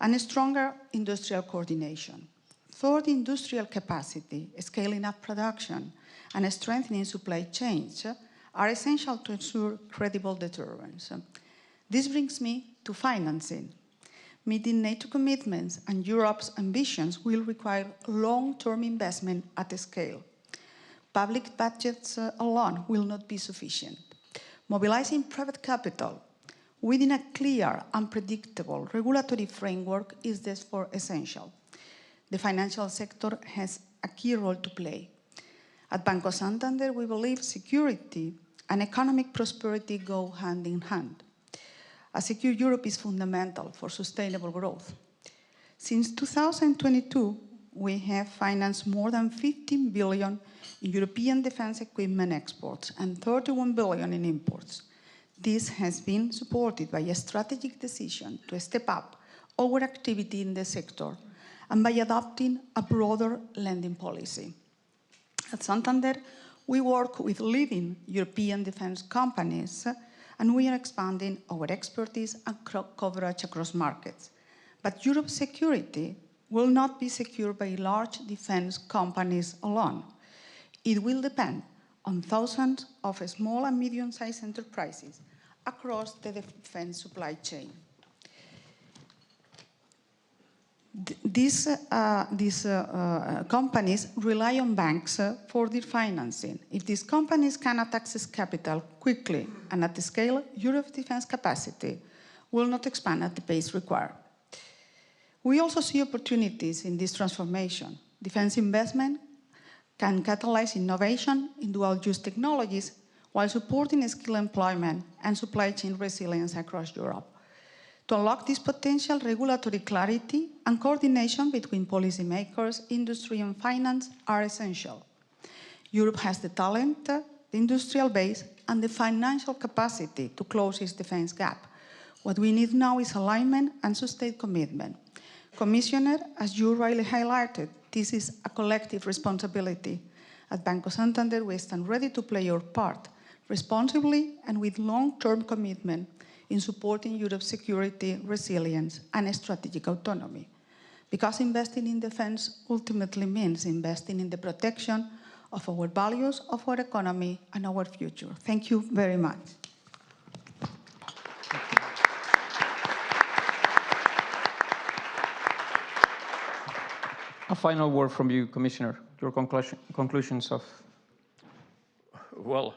and a stronger industrial coordination. Third, industrial capacity, scaling up production, and strengthening supply chains are essential to ensure credible deterrence. This brings me to financing. Meeting NATO commitments and Europe's ambitions will require long-term investment at scale. Public budgets alone will not be sufficient. Mobilizing private capital within a clear and predictable regulatory framework is therefore essential. The financial sector has a key role to play. At Banco Santander, we believe security and economic prosperity go hand in hand. A secure Europe is fundamental for sustainable growth. Since 2022, we have financed more than 15 billion in European defense equipment exports and 31 billion in imports. This has been supported by a strategic decision to step up our activity in the sector and by adopting a broader lending policy. At Santander, we work with leading European defense companies and we are expanding our expertise and coverage across markets. But Europe's security will not be secured by large defense companies alone. It will depend on thousands of small and medium-sized enterprises across the defense supply chain. These companies rely on banks for their financing. If these companies cannot access capital quickly and at the scale, Europe's defense capacity will not expand at the pace required. We also see opportunities in this transformation. Defense investment can catalyze innovation in dual-use technologies while supporting skill employment and supply chain resilience across Europe. To unlock this potential, regulatory clarity and coordination between policymakers, industry, and finance are essential. Europe has the talent, the industrial base, and the financial capacity to close its defense gap. What we need now is alignment and sustained commitment. Commissioner, as you rightly highlighted, this is a collective responsibility. At Banco Santander, we stand ready to play our part, responsibly and with long-term commitment in supporting Europe's security, resilience, and strategic autonomy. Because investing in defense ultimately means investing in the protection of our values, of our economy, and our future. Thank you very much. A final word from you, Commissioner, your conclusions of... Well,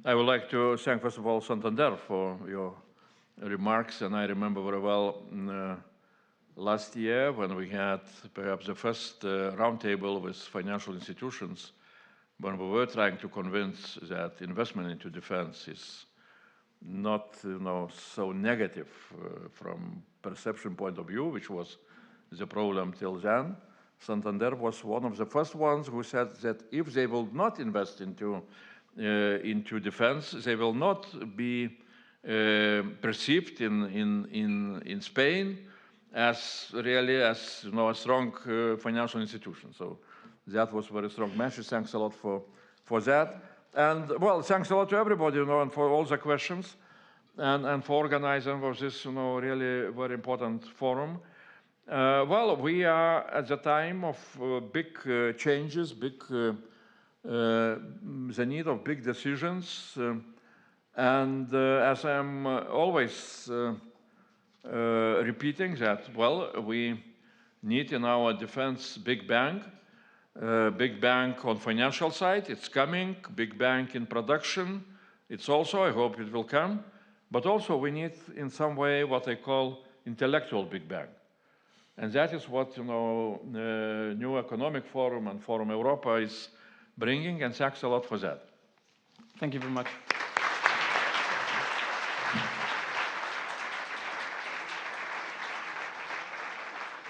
I would like to thank, first of all, Santander for your remarks. And I remember very well last year when we had perhaps the first roundtable with financial institutions, when we were trying to convince that investment into defense is not so negative from perception point of view, which was the problem till then. Santander was one of the first ones who said that if they will not invest into defense, they will not be perceived in Spain as really a strong financial institution. So that was a very strong message. Thanks a lot for that. And well, thanks a lot to everybody, and for all the questions and for organizing for this, really very important forum. Well, we are at the time of big changes, the need of big decisions. And as I'm always repeating that, well, we need in our defense big bang on financial side, it's coming, big bang in production, it's also, I hope it will come, but also we need in some way what I call intellectual big bang. And that is what, new economic forum and Forum Europa is bringing, and thanks a lot for that. Thank you very much.